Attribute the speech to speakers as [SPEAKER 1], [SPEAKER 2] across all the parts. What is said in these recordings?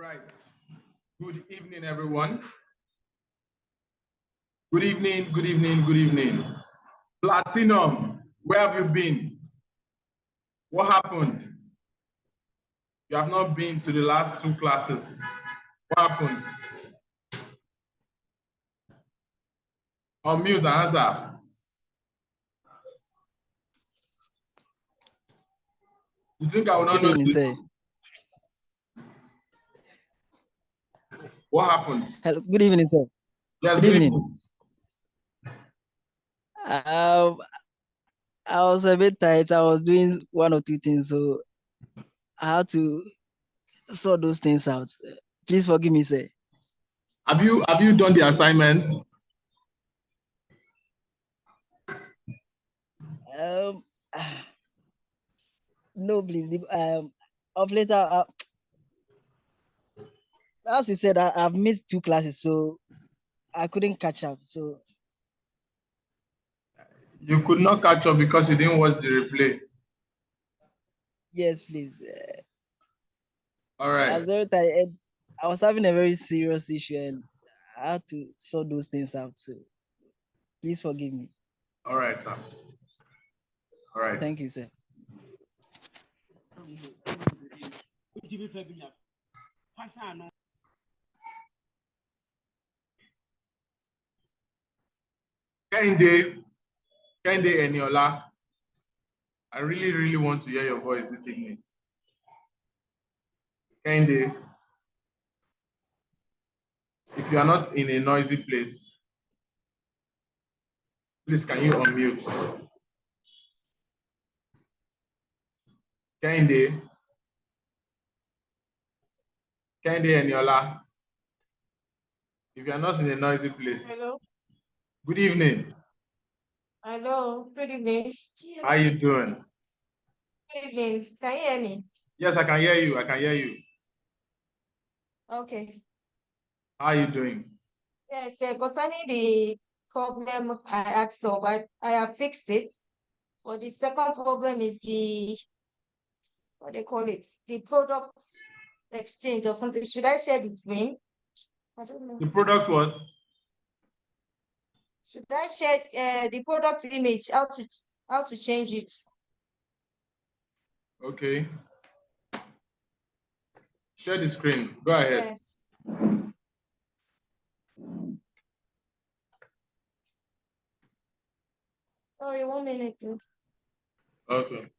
[SPEAKER 1] right. Good evening, everyone. Good evening, good evening, good evening. Platinum, where have you been? What happened? You have not been to the last two classes. What happened? Unmute and answer. You think I will not know this? What happened?
[SPEAKER 2] Hello, good evening, sir.
[SPEAKER 1] Yes, good evening.
[SPEAKER 2] I was a bit tired. I was doing one or two things, so I had to sort those things out. Please forgive me, sir.
[SPEAKER 1] Have you done the assignment?
[SPEAKER 2] No, please. Of later, as you said, I've missed two classes, so I couldn't catch up. So
[SPEAKER 1] you could not catch up because you didn't watch the replay.
[SPEAKER 2] Yes, please.
[SPEAKER 1] All right.
[SPEAKER 2] I was very tired. I was having a very serious issue, and I had to sort those things out. So please forgive me.
[SPEAKER 1] All right, sir. All right.
[SPEAKER 2] Thank you, sir.
[SPEAKER 1] Kende Eniola, I really want to hear your voice this evening. Kende, if you are not in a noisy place, please can you unmute? Kende Eniola, if you are not in a noisy place.
[SPEAKER 3] Hello.
[SPEAKER 1] Good evening.
[SPEAKER 3] Hello. Good evening.
[SPEAKER 1] How are you doing?
[SPEAKER 3] Good evening. Can you hear me?
[SPEAKER 1] Yes, I can hear you. I can hear you.
[SPEAKER 3] Okay.
[SPEAKER 1] How are you doing?
[SPEAKER 3] Yes, concerning the problem I asked of, I have fixed it. But the second problem is what they call it, the product exchange or something. Should I share the screen? I don't know.
[SPEAKER 1] The product what?
[SPEAKER 3] Should I share the product image? How to change it?
[SPEAKER 1] Okay. Share the screen. Go ahead.
[SPEAKER 3] Yes. Sorry, 1 minute.
[SPEAKER 1] Okay.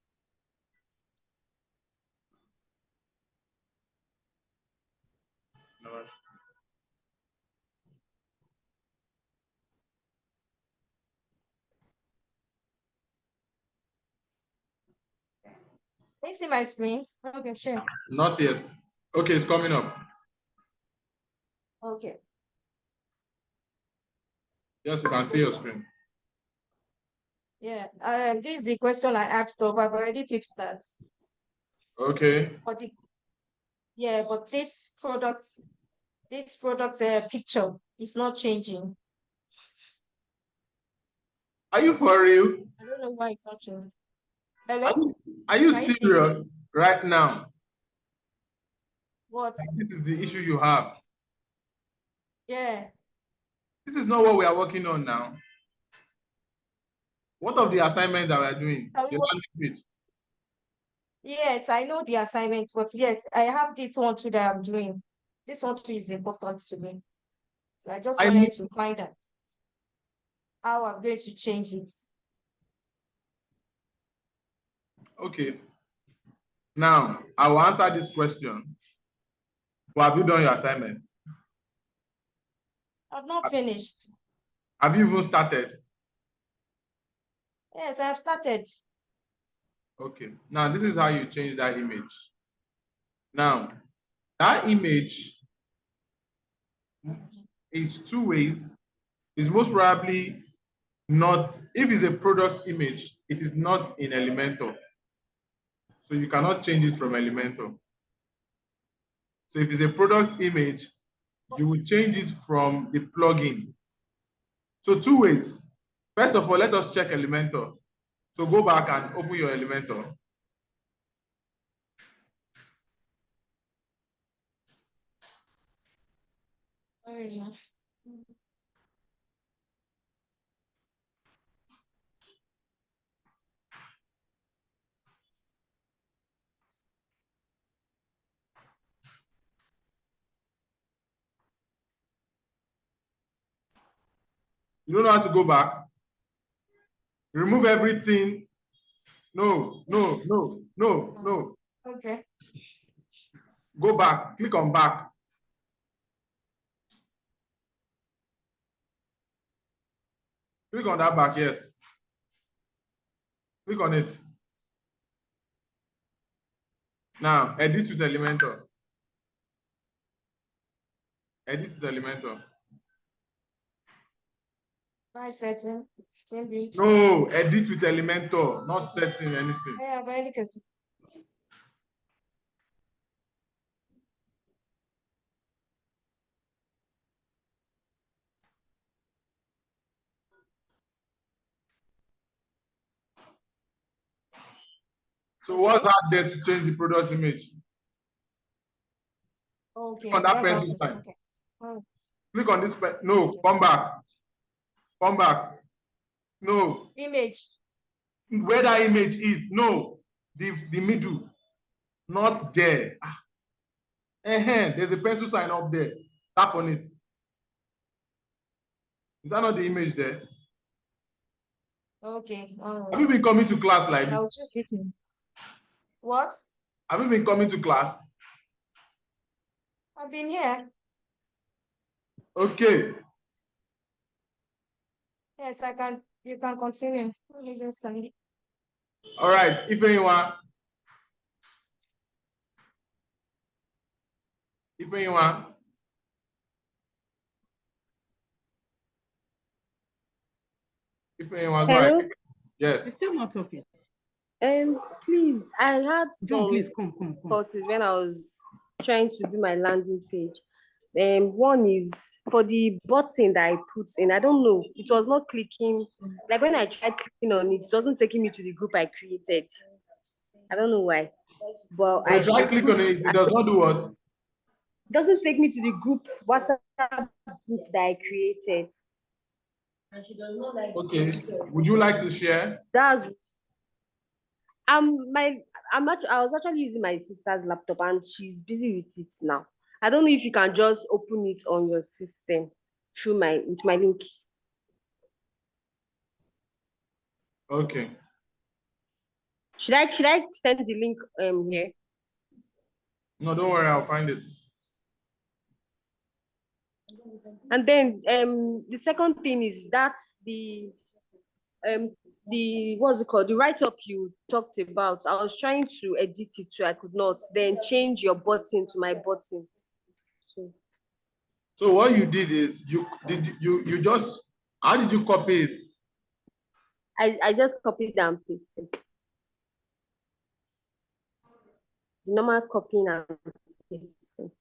[SPEAKER 1] No.
[SPEAKER 3] Can you see my screen? Okay, sure.
[SPEAKER 1] Not yet. Okay, it's coming up.
[SPEAKER 3] Okay.
[SPEAKER 1] Yes, you can see your screen.
[SPEAKER 3] Yeah, this is the question I asked of. I've already fixed that.
[SPEAKER 1] Okay.
[SPEAKER 3] But but this product picture is not changing.
[SPEAKER 1] Are you for real?
[SPEAKER 3] I don't know why it's not changing. Hello?
[SPEAKER 1] Are you serious right now?
[SPEAKER 3] What?
[SPEAKER 1] This is the issue you have.
[SPEAKER 3] Yeah.
[SPEAKER 1] This is not what we are working on now. What of the assignment that we are doing? The landing page.
[SPEAKER 3] Yes, I know the assignments, but yes, I have this one too that I'm doing. This one too is important to me. So I just wanted to find out how I'm going to change it.
[SPEAKER 1] Okay. Now, I will answer this question. But have you done your assignment?
[SPEAKER 3] I've not finished.
[SPEAKER 1] Have you even started?
[SPEAKER 3] Yes, I have started.
[SPEAKER 1] Okay. Now, this is how you change that image. Now, that image is two ways. It's most probably not, if it's a product image, it is not in Elementor. So you cannot change it from Elementor. So if it's a product image, you will change it from the plugin. So two ways. First of all, let us check Elementor. So go back and open your Elementor.
[SPEAKER 3] Sorry.
[SPEAKER 1] You don't know how to go back? Remove everything. No.
[SPEAKER 3] Okay.
[SPEAKER 1] Go back. Click on back. Click on that back, yes. Click on it. Now, edit with Elementor. Edit with Elementor.
[SPEAKER 3] My setting. Change.
[SPEAKER 1] No, edit with Elementor, not setting anything.
[SPEAKER 3] Yeah, very good.
[SPEAKER 1] So what's out there to change the product image?
[SPEAKER 3] Okay.
[SPEAKER 1] Click on that
[SPEAKER 3] That's how
[SPEAKER 1] pencil
[SPEAKER 3] to-
[SPEAKER 1] sign.
[SPEAKER 3] Okay. Oh,
[SPEAKER 1] Click on this pen. No, come back. Come back. No.
[SPEAKER 3] image.
[SPEAKER 1] Where that image is, no. The middle. Not there. There's a pencil sign up there. Tap on it. Is that not the image there?
[SPEAKER 3] Okay.
[SPEAKER 1] Have you been coming to class like
[SPEAKER 3] I'll
[SPEAKER 1] this?
[SPEAKER 3] choose this one. What?
[SPEAKER 1] Have you been coming to class?
[SPEAKER 3] I've been here.
[SPEAKER 1] Okay.
[SPEAKER 3] Yes, I can. You can continue. Let me just send it.
[SPEAKER 1] All right. If anyone. If anyone. If anyone, go
[SPEAKER 4] Hello?
[SPEAKER 1] ahead. Yes.
[SPEAKER 5] You're still not talking.
[SPEAKER 4] Please, I had
[SPEAKER 5] John,
[SPEAKER 4] some
[SPEAKER 5] please come.
[SPEAKER 4] difficulties when I was trying to do my landing page. One is for the button that I put in. I don't know. It was not clicking. Like when I tried clicking on it, it wasn't taking me to the group I created. I don't know why. But
[SPEAKER 1] When you try click on it, it does not do what?
[SPEAKER 4] doesn't take me to the group WhatsApp group that I created.
[SPEAKER 1] Okay. Would you like to share?
[SPEAKER 4] That's I was actually using my sister's laptop and she's busy with it now. I don't know if you can just open it on your system through with my link.
[SPEAKER 1] Okay.
[SPEAKER 4] Should I send the link here?
[SPEAKER 1] No, don't worry, I'll find it.
[SPEAKER 4] And then the second thing is that's the what's it called, the write-up you talked about. I was trying to edit it too, I could not. Then change your button to my button.
[SPEAKER 1] So what you did is you just, how did you copy it?
[SPEAKER 4] I just copied and pasted. The normal copying and pasting.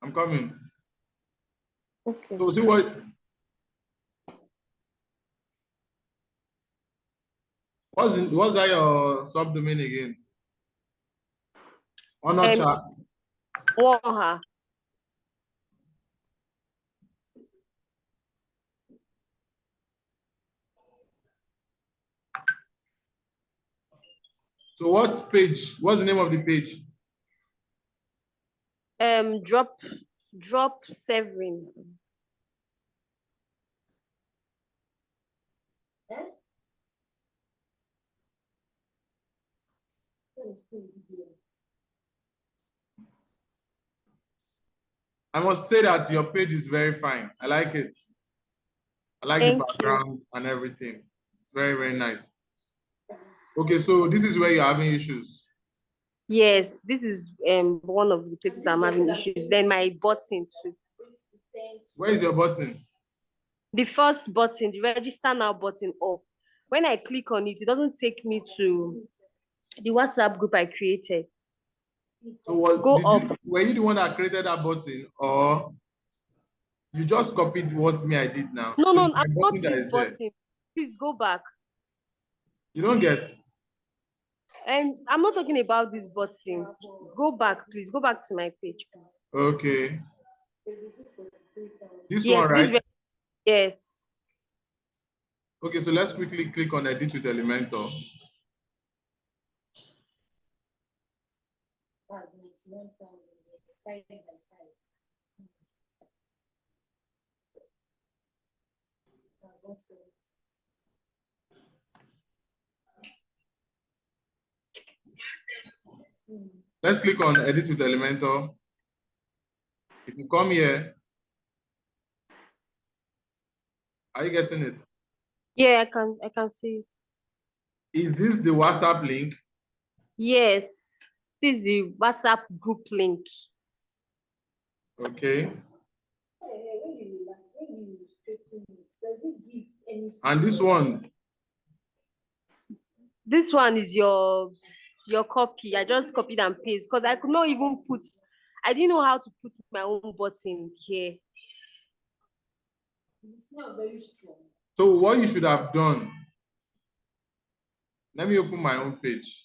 [SPEAKER 1] I'm coming.
[SPEAKER 4] Okay.
[SPEAKER 1] So see what's that your subdomain again? Honor chat.
[SPEAKER 4] Waha.
[SPEAKER 1] So what page? What's the name of the page?
[SPEAKER 4] Drop 7.
[SPEAKER 1] I must say that your page is very fine. I like it. I like the background and everything. Very, very nice. Okay, so this is where you're having issues.
[SPEAKER 4] Yes, this is one of the places I'm having issues. Then my button too.
[SPEAKER 1] Where is your button?
[SPEAKER 4] The first button, the register now button up. When I click on it, it doesn't take me to the WhatsApp group I created.
[SPEAKER 1] So were you the one that created that button, or you just copied what I did now?
[SPEAKER 4] No,
[SPEAKER 1] so
[SPEAKER 4] I'm not this button. Please go back.
[SPEAKER 1] You don't get.
[SPEAKER 4] And I'm not talking about this button. Go back, please. Go back to my page, please.
[SPEAKER 1] Okay. This
[SPEAKER 4] Yes,
[SPEAKER 1] one, right?
[SPEAKER 4] yes.
[SPEAKER 1] Okay, so let's quickly click on edit with Elementor. Let's click on edit with Elementor. If you come here, are you getting it?
[SPEAKER 4] Yeah, I can see it.
[SPEAKER 1] Is this the WhatsApp link?
[SPEAKER 4] Yes, this is the WhatsApp group link.
[SPEAKER 1] Okay. And this one?
[SPEAKER 4] This one is your copy. I just copied and paste because I could not even put, I didn't know how to put my own button here. It's not very strong.
[SPEAKER 1] So what you should have done, let me open my own page.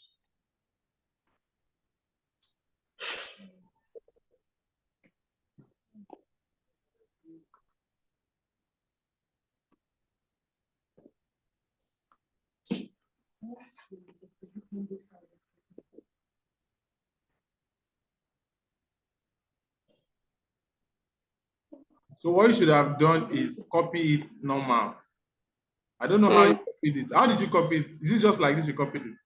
[SPEAKER 1] So what you should have done is copy it normal. I don't know how you copied it. How did you copy it? Is it just like this you copied it?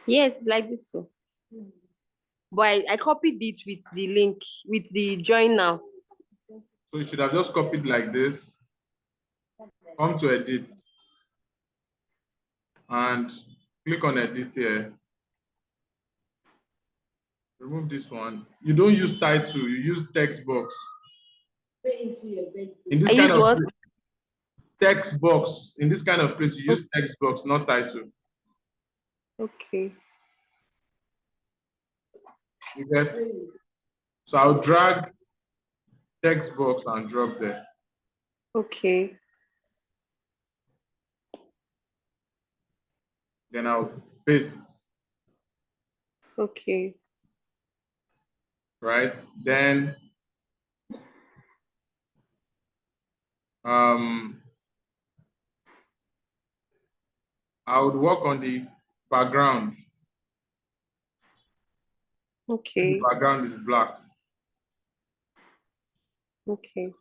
[SPEAKER 4] Yes, it's like this one. But I copied it with the link, with the join now.
[SPEAKER 1] So you should have just copied like this. Come to edit. And click on edit here. Remove this one. You don't use title, you use text box. In this kind of text box, in this kind of place, you use text box, not title.
[SPEAKER 4] Okay.
[SPEAKER 1] You get? So I'll drag text box and drop there.
[SPEAKER 4] Okay.
[SPEAKER 1] Then I'll paste.
[SPEAKER 4] Okay.
[SPEAKER 1] Right? Then I would work on the background.
[SPEAKER 4] Okay.
[SPEAKER 1] The background is black.
[SPEAKER 4] Okay.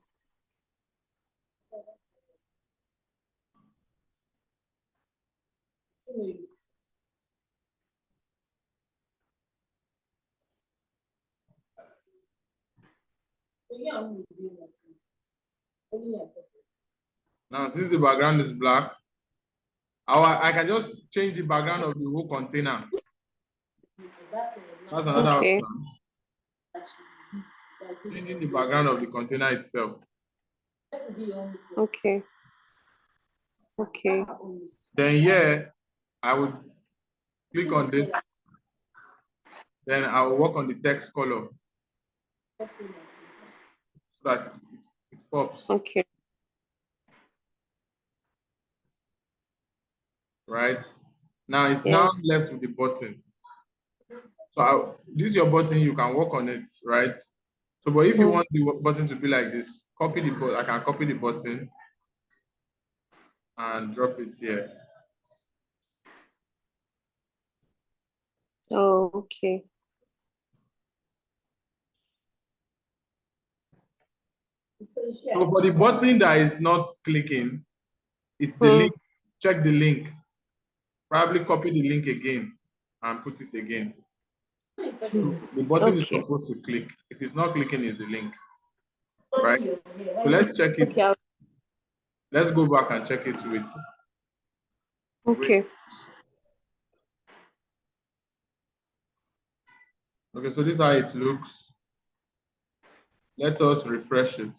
[SPEAKER 1] Now, since the background is black, I can just change the background of the whole container. That's another option. Changing the background of the container itself.
[SPEAKER 4] Okay. Okay.
[SPEAKER 1] Then here, I would click on this. Then I will work on the text color so that it pops.
[SPEAKER 4] Okay.
[SPEAKER 1] Right? Now it's now left with the button. So this is your button, you can work on it, right? So, but if you want the button to be like this, copy the button. I can copy the button and drop it here.
[SPEAKER 4] Oh, okay.
[SPEAKER 1] So for the button that is not clicking, it's the link. Check the link. Probably copy the link again and put it again. The button is supposed to click. If it's not clicking, it's the link. Right? So let's check it.
[SPEAKER 4] Okay.
[SPEAKER 1] Let's go back and check it with.
[SPEAKER 4] Okay.
[SPEAKER 1] Okay, so this is how it looks. Let us refresh it.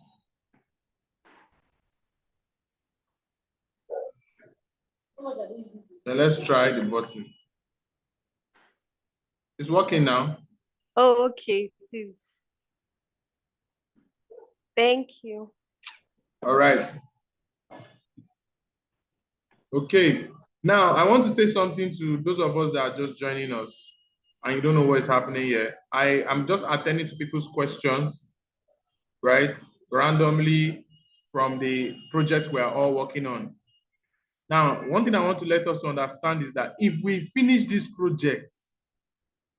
[SPEAKER 1] Then let's try the button. It's working now.
[SPEAKER 4] Oh, okay. It is. Thank you.
[SPEAKER 1] All right. Okay. Now, I want to say something to those of us that are just joining us and you don't know what is happening here. I am just attending to people's questions, right? Randomly from the project we are all working on. Now, one thing I want to let us understand is that if we finish this project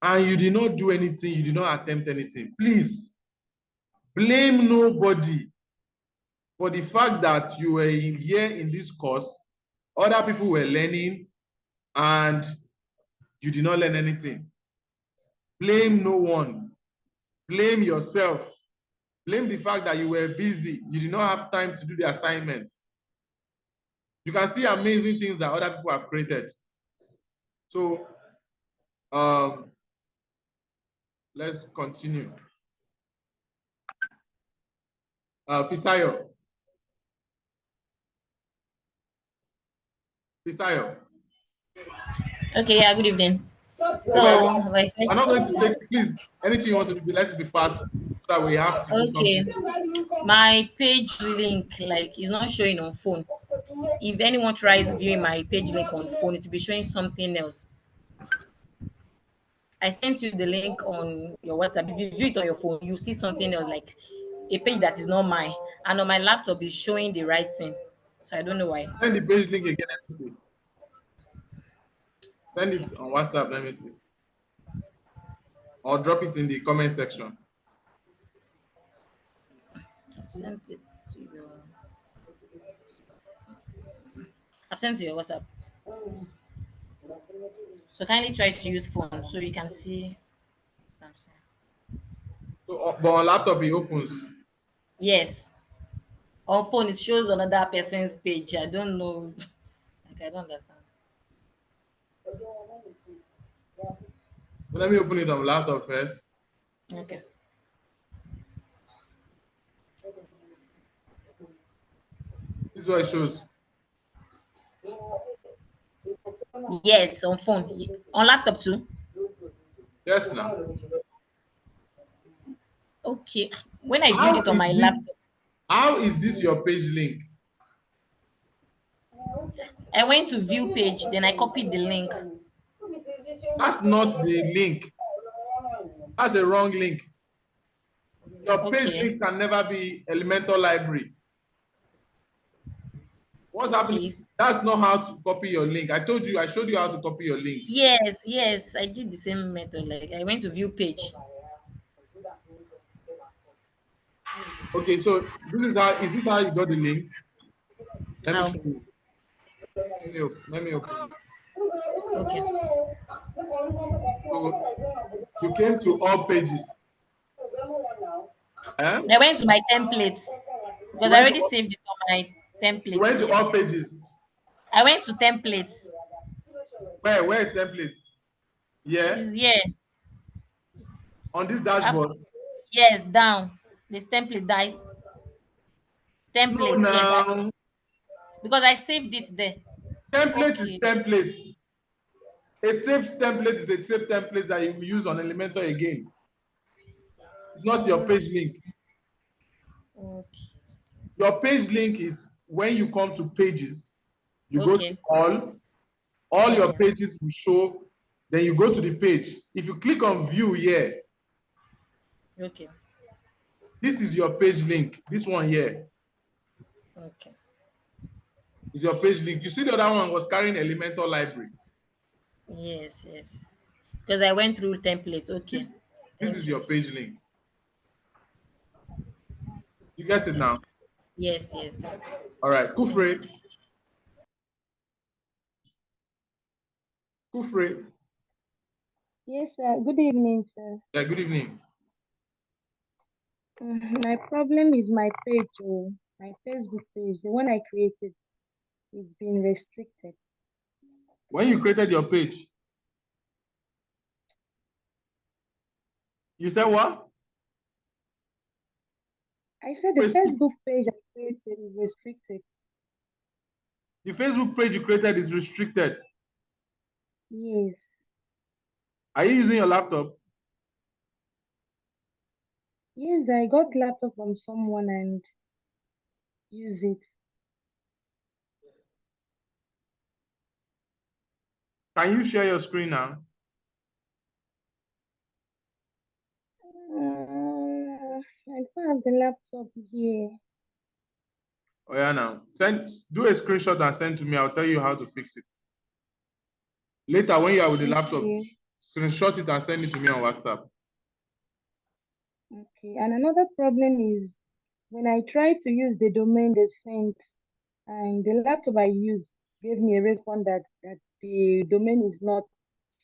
[SPEAKER 1] and you did not do anything, you did not attempt anything, please blame nobody for the fact that you were here in this course, other people were learning, and you did not learn anything. Blame no one. Blame yourself. Blame the fact that you were busy. You did not have time to do the assignment. You can see amazing things that other people have created. So let's continue. Fisayo. Fisayo.
[SPEAKER 5] Okay, yeah, good evening. So,
[SPEAKER 1] Okay,
[SPEAKER 5] my
[SPEAKER 1] I'm not going to
[SPEAKER 5] question,
[SPEAKER 1] take, please, anything you want to do, let's be fast so that we have to do
[SPEAKER 5] okay,
[SPEAKER 1] something.
[SPEAKER 5] my page link, like, is not showing on phone. If anyone tries viewing my page link on phone, it will be showing something else. I sent you the link on your WhatsApp. If you view it on your phone, you see something else, like a page that is not mine. And on my laptop, is showing the right thing. So I don't know why.
[SPEAKER 1] Send the page link again, let me see. Send
[SPEAKER 5] Okay.
[SPEAKER 1] it on WhatsApp, let me see. Or drop it in the comment section.
[SPEAKER 5] I've sent it to your I've sent to your WhatsApp. So kindly try to use phone so you can see what I'm saying.
[SPEAKER 1] So, but on laptop, it opens.
[SPEAKER 5] Yes. On phone, it shows another person's page. I don't know. Like, I don't understand.
[SPEAKER 1] So let me open it on laptop first.
[SPEAKER 5] Okay.
[SPEAKER 1] This is what it shows.
[SPEAKER 5] Yes, on phone. On laptop too.
[SPEAKER 1] Yes, now.
[SPEAKER 5] Okay. When I viewed
[SPEAKER 1] How
[SPEAKER 5] it on
[SPEAKER 1] is
[SPEAKER 5] my
[SPEAKER 1] this?
[SPEAKER 5] laptop,
[SPEAKER 1] How is this your page link?
[SPEAKER 5] I went to view page, then I copied the link.
[SPEAKER 1] That's not the link. That's a wrong link. Your page
[SPEAKER 5] Okay.
[SPEAKER 1] link can never be Elementor Library. What's happening?
[SPEAKER 5] Okay.
[SPEAKER 1] That's not how to copy your link. I told you, I showed you how to copy your link.
[SPEAKER 5] Yes, yes. I did the same method. Like, I went to view page.
[SPEAKER 1] Okay, so this is how, is this how you got the link? Let me
[SPEAKER 5] How?
[SPEAKER 1] show you. Let me open it.
[SPEAKER 5] Okay.
[SPEAKER 1] So you came to all pages. Eh?
[SPEAKER 5] I went to my templates
[SPEAKER 1] You
[SPEAKER 5] because I
[SPEAKER 1] went to,
[SPEAKER 5] already saved it on my
[SPEAKER 1] you
[SPEAKER 5] templates.
[SPEAKER 1] went to
[SPEAKER 5] Yes.
[SPEAKER 1] all pages.
[SPEAKER 5] I went to templates.
[SPEAKER 1] Where is template? Yeah,
[SPEAKER 5] This is here.
[SPEAKER 1] on this
[SPEAKER 5] After,
[SPEAKER 1] dashboard.
[SPEAKER 5] yes, down. This template die.
[SPEAKER 1] No,
[SPEAKER 5] Templates, yes.
[SPEAKER 1] now
[SPEAKER 5] Because I saved it there.
[SPEAKER 1] template is
[SPEAKER 5] Okay.
[SPEAKER 1] template. A saved template is a saved template that you will use on Elementor again. It's not your page link.
[SPEAKER 5] Okay.
[SPEAKER 1] Your page link is when you come to pages, you go to
[SPEAKER 5] Okay.
[SPEAKER 1] all your
[SPEAKER 5] Okay.
[SPEAKER 1] pages will show, then you go to the page. If you click on view here,
[SPEAKER 5] Okay.
[SPEAKER 1] this is your page link. This one here
[SPEAKER 5] Okay.
[SPEAKER 1] is your page link. You see the other one was carrying Elementor Library.
[SPEAKER 5] Yes, yes. Because I went through templates. Okay.
[SPEAKER 1] This
[SPEAKER 5] Thank
[SPEAKER 1] is
[SPEAKER 5] you.
[SPEAKER 1] your page link. You get it now?
[SPEAKER 5] Yes, yes, yes.
[SPEAKER 1] All right,
[SPEAKER 5] Thank you.
[SPEAKER 1] Kufre. Kufre.
[SPEAKER 6] Yes, sir. Good evening, sir.
[SPEAKER 1] Yeah, good evening.
[SPEAKER 6] My problem is my page, my Facebook page, the one I created, is being restricted.
[SPEAKER 1] When you created your page, you said what?
[SPEAKER 6] I said the
[SPEAKER 1] Facebook.
[SPEAKER 6] Facebook page I created is restricted.
[SPEAKER 1] The Facebook page you created is restricted.
[SPEAKER 6] Yes.
[SPEAKER 1] Are you using your laptop?
[SPEAKER 6] Yes, I got laptop from someone and use it.
[SPEAKER 1] Can you share your screen now?
[SPEAKER 6] I don't have the laptop here.
[SPEAKER 1] Oh yeah, now do a screenshot and send to me. I'll tell you how to fix it. Later, when you are with the laptop,
[SPEAKER 6] Okay.
[SPEAKER 1] screenshot it and send it to me on WhatsApp.
[SPEAKER 6] Okay. And another problem is when I try to use the domain they sent, and the laptop I use gave me a response that the domain is not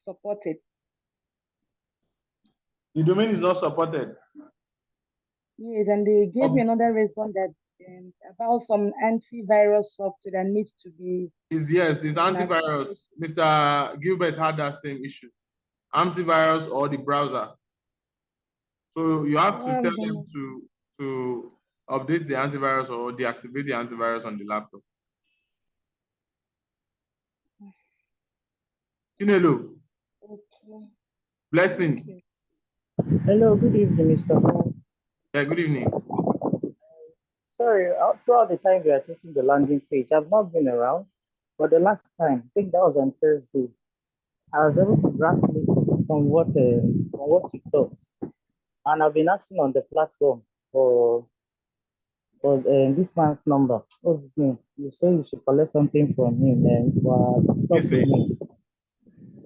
[SPEAKER 6] supported.
[SPEAKER 1] The domain is not supported.
[SPEAKER 6] Yes, and they gave me another response that about some antivirus software that needs to be.
[SPEAKER 1] Yes, it's antivirus. Mr. Gilbert had that same issue. Antivirus or the browser. So you have to tell them to update the antivirus or deactivate the antivirus on the laptop. Chinelo.
[SPEAKER 6] Okay.
[SPEAKER 1] Blessing.
[SPEAKER 7] Hello, good evening, Mr. Moore.
[SPEAKER 1] Yeah, good evening.
[SPEAKER 7] Sorry, throughout the time we are taking the landing page, I've not been around, but the last time, I think that was on Thursday, I was able to grasp it from what you thought. And I've been asking on the platform for this man's number. What's his name? You say you should collect something from him and stop the name.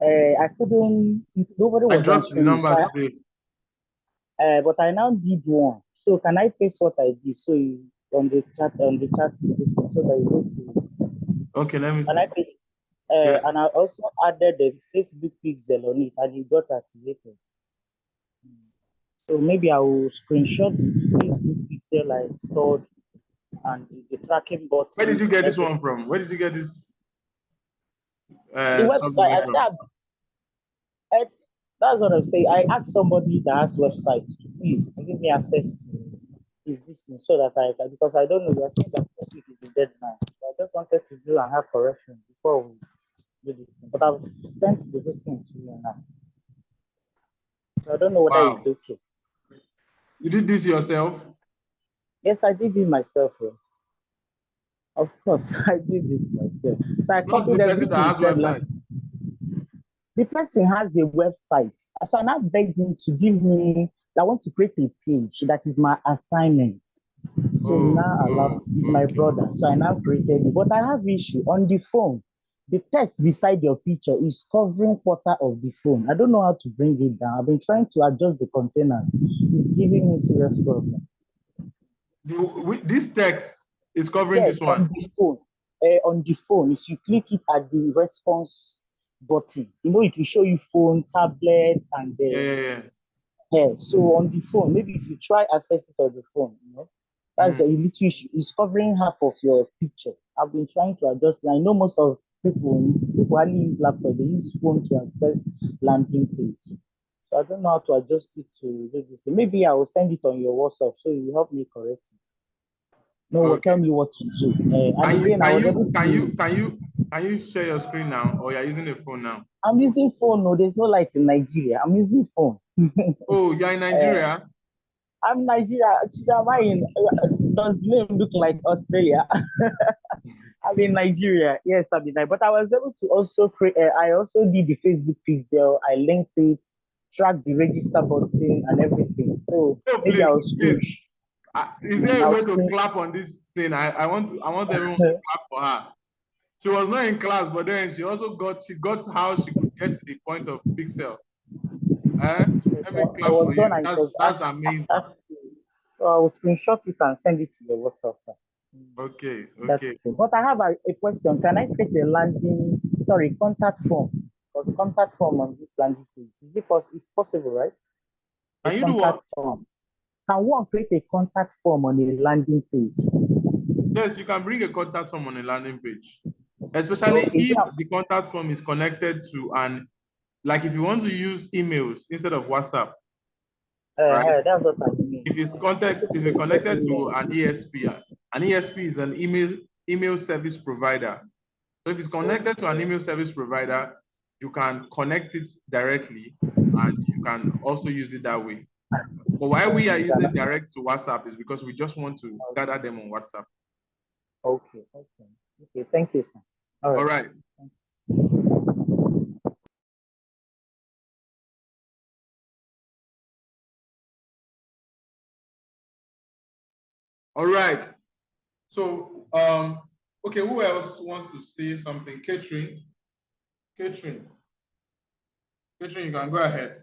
[SPEAKER 7] I couldn't, nobody was
[SPEAKER 1] dropped the
[SPEAKER 7] answering me.
[SPEAKER 1] number
[SPEAKER 7] So
[SPEAKER 1] today.
[SPEAKER 7] but I now did one. So can I paste what I did? So you, on the chat, so that you go to.
[SPEAKER 1] Okay, let me see.
[SPEAKER 7] Can I paste?
[SPEAKER 1] Yes.
[SPEAKER 7] And I also added the Facebook pixel on it, and it got activated. So maybe I will screenshot the Facebook pixel I stored and the tracking button.
[SPEAKER 1] Where did you get this one from? Where did you get this?
[SPEAKER 7] The website. That's what I'm saying. I asked somebody that has website to please give me access to this thing so that I can, because I don't know. We are saying that this week is the deadline. So I just wanted to do and have correction before we do this thing. But I've sent this thing to you now. So I don't know whether it's okay.
[SPEAKER 1] You did this yourself?
[SPEAKER 7] Yes, I did it myself. Of course, I did it myself. So I copied everything that has website. The person has a website. So I now begged him to give me, I want to create a page that is my assignment. So now he's my brother. So I now created it. But I have issue on the phone. The text beside your picture is covering quarter of the phone. I don't know how to bring it down. I've been trying to adjust the containers. It's giving me serious problem.
[SPEAKER 1] This text is covering this one?
[SPEAKER 7] On the phone. On the phone, if you click it at the response button, you know, it will show you phone, tablet, and so on the phone, maybe if you try access it on the phone, you know, that's a little issue. It's covering half of your picture. I've been trying to adjust it. I know most of people only use laptop, they use phone to access landing page. So I don't know how to adjust it to do this. Maybe I will send it on your WhatsApp so you help me correct it. No, tell me what to do.
[SPEAKER 1] Can you share your screen now, or you're using a phone now?
[SPEAKER 7] I'm using phone. No, there's no light in Nigeria. I'm using phone.
[SPEAKER 1] Oh, you're in Nigeria?
[SPEAKER 7] I'm Nigeria. Does the name look like Australia? I'm in Nigeria. Yes, I'm in Nigeria. But I was able to also create. I also did the Facebook pixel. I linked it, tracked the register button and everything. So maybe I'll screenshot.
[SPEAKER 1] Is there a way to clap on this thing? I want everyone to clap for her. She was not in class, but then she also got how she could get to the point of pixel. Let me clap for you. That's amazing.
[SPEAKER 7] So I will screenshot it and send it to your WhatsApp, sir.
[SPEAKER 1] Okay.
[SPEAKER 7] But I have a question. Can I create a contact form? Because contact form on this landing page, it's possible, right?
[SPEAKER 1] Can you do what?
[SPEAKER 7] Can one create a contact form on a landing page?
[SPEAKER 1] Yes, you can bring a contact form on a landing page. Especially if the contact form is connected to like if you want to use emails instead of WhatsApp. Right?
[SPEAKER 7] That's what I mean.
[SPEAKER 1] If you're connected to an ESP is an email service provider. So if it's connected to an email service provider, you can connect it directly and you can also use it that way. But why we are using direct to WhatsApp is because we just want to gather them on WhatsApp.
[SPEAKER 7] Okay. Thank you, sir.
[SPEAKER 1] All right. All right. So, okay, who else wants to say something? Catherine, you can go ahead.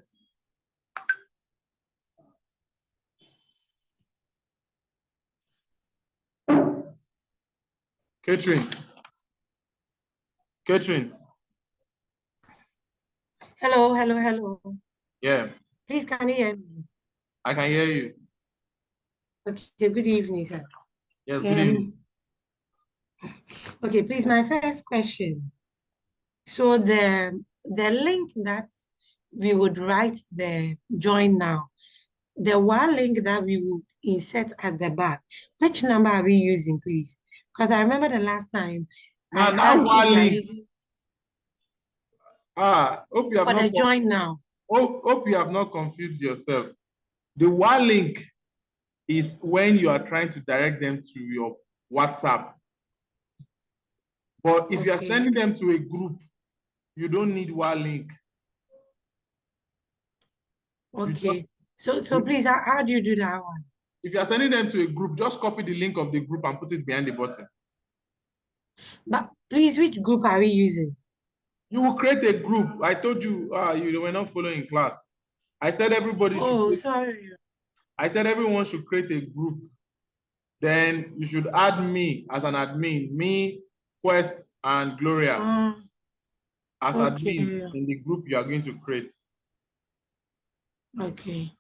[SPEAKER 1] Catherine.
[SPEAKER 8] Hello.
[SPEAKER 1] Yeah.
[SPEAKER 8] Please, can you hear me?
[SPEAKER 1] I can hear you.
[SPEAKER 8] Okay, good evening, sir.
[SPEAKER 1] Yes, good evening.
[SPEAKER 8] Okay, please, my first question. So the link that we would write the join now, the one link that we would insert at the back, which number are we using, please? Because I remember the last time I asked if we are using
[SPEAKER 1] hope you have
[SPEAKER 8] for
[SPEAKER 1] not
[SPEAKER 8] the join now.
[SPEAKER 1] Hope you have not confused yourself. The one link is when you are trying to direct them to your WhatsApp. But if you are sending them to a group, you don't need one link.
[SPEAKER 8] Okay. So please, how do you do that one?
[SPEAKER 1] If you are sending them to a group, just copy the link of the group and put it behind the button.
[SPEAKER 8] But please, which group are we using?
[SPEAKER 1] You will create a group. I told you, you were not following class. I said everybody should.
[SPEAKER 8] Oh, sorry.
[SPEAKER 1] I said everyone should create a group. Then you should add me as an admin, me, Quest, and Gloria as admins in the group you are going to create.
[SPEAKER 8] Okay.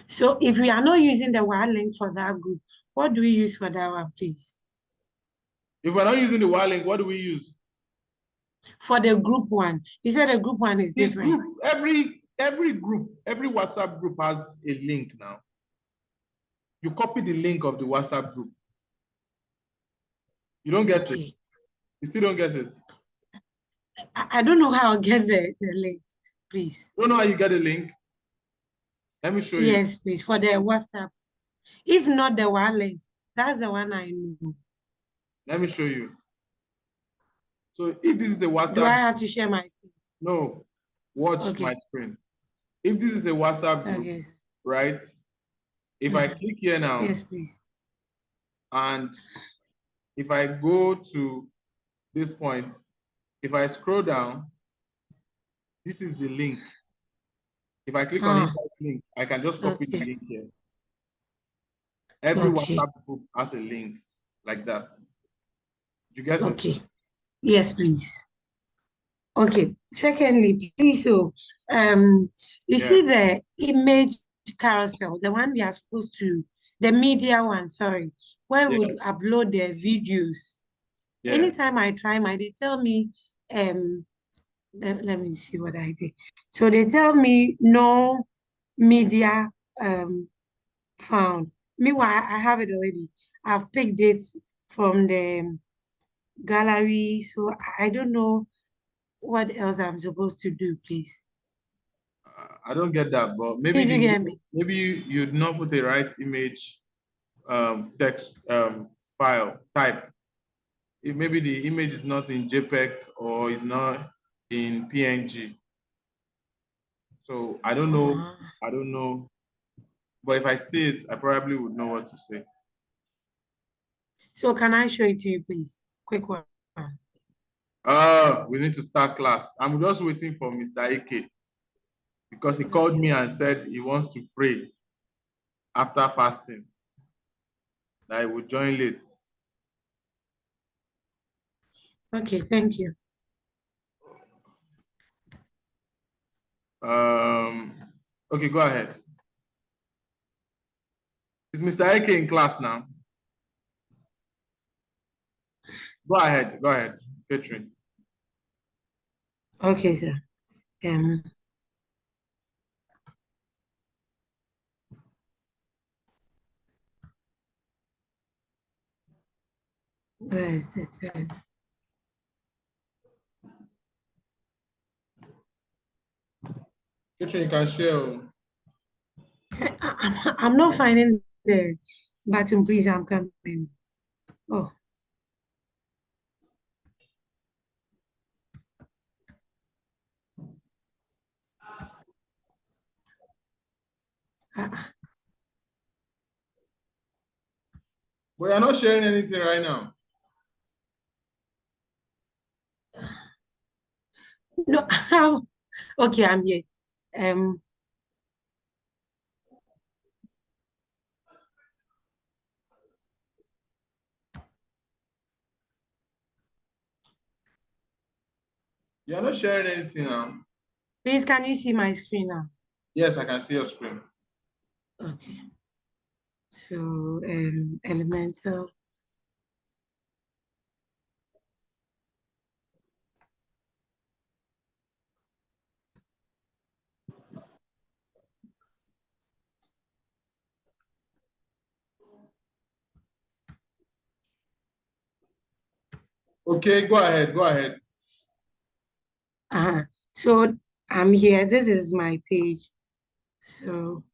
[SPEAKER 8] So if we are not using the one link for that group, what do we use for that one, please?
[SPEAKER 1] If we're not using the one link, what do we use?
[SPEAKER 8] For the group one. You said the group one is different.
[SPEAKER 1] Group, every group, every WhatsApp group has a link now. You copy the link of the WhatsApp group. You don't get it. You still don't get it.
[SPEAKER 8] I don't know how I'll get the link, please.
[SPEAKER 1] You don't know how you get the link? Let me show you.
[SPEAKER 8] Yes, please, for the WhatsApp. If not the one link, that's the one I know.
[SPEAKER 1] Let me show you. So if this is a WhatsApp.
[SPEAKER 8] Do I have to share my screen?
[SPEAKER 1] No, watch my screen. If this is a WhatsApp group, right? If I click here now.
[SPEAKER 8] Yes, please.
[SPEAKER 1] And if I go to this point, if I scroll down, this is the link. If I click on invite link, I can just copy the link here. Every WhatsApp group has a link like that. You get it?
[SPEAKER 8] Okay. Yes, please. Okay. Secondly, please, so you see the image carousel, the one we are supposed to, the media one, sorry, where we would upload the videos. Anytime I try they tell me, let me see what I did. So they tell me no media found. Meanwhile, I have it already. I've picked it from the gallery, so I don't know what else I'm supposed to do, please.
[SPEAKER 1] I don't get that, but maybe you did not put the right image text file type. Maybe the image is not in JPEG or is not in PNG. So I don't know. But if I see it, I probably would know what to say.
[SPEAKER 8] So can I show it to you, please? Quick one.
[SPEAKER 1] We need to start class. I'm just waiting for Mr. AK because he called me and said he wants to pray after fasting. That I would join late.
[SPEAKER 8] Okay, thank you.
[SPEAKER 1] Okay, go ahead. Is Mr. AK in class now? Go ahead, Catherine.
[SPEAKER 8] Okay, sir. Where is it?
[SPEAKER 1] Catherine, you can share.
[SPEAKER 8] I'm not finding the button, please. I'm coming. Oh.
[SPEAKER 1] But you're not sharing anything right now.
[SPEAKER 8] No, okay, I'm here.
[SPEAKER 1] You're not sharing anything now.
[SPEAKER 8] Please, can you see my screen now?
[SPEAKER 1] Yes, I can see your screen.
[SPEAKER 8] Okay. So, Elementor.
[SPEAKER 1] Okay, go ahead, go ahead.
[SPEAKER 8] So I'm here. This is my page. So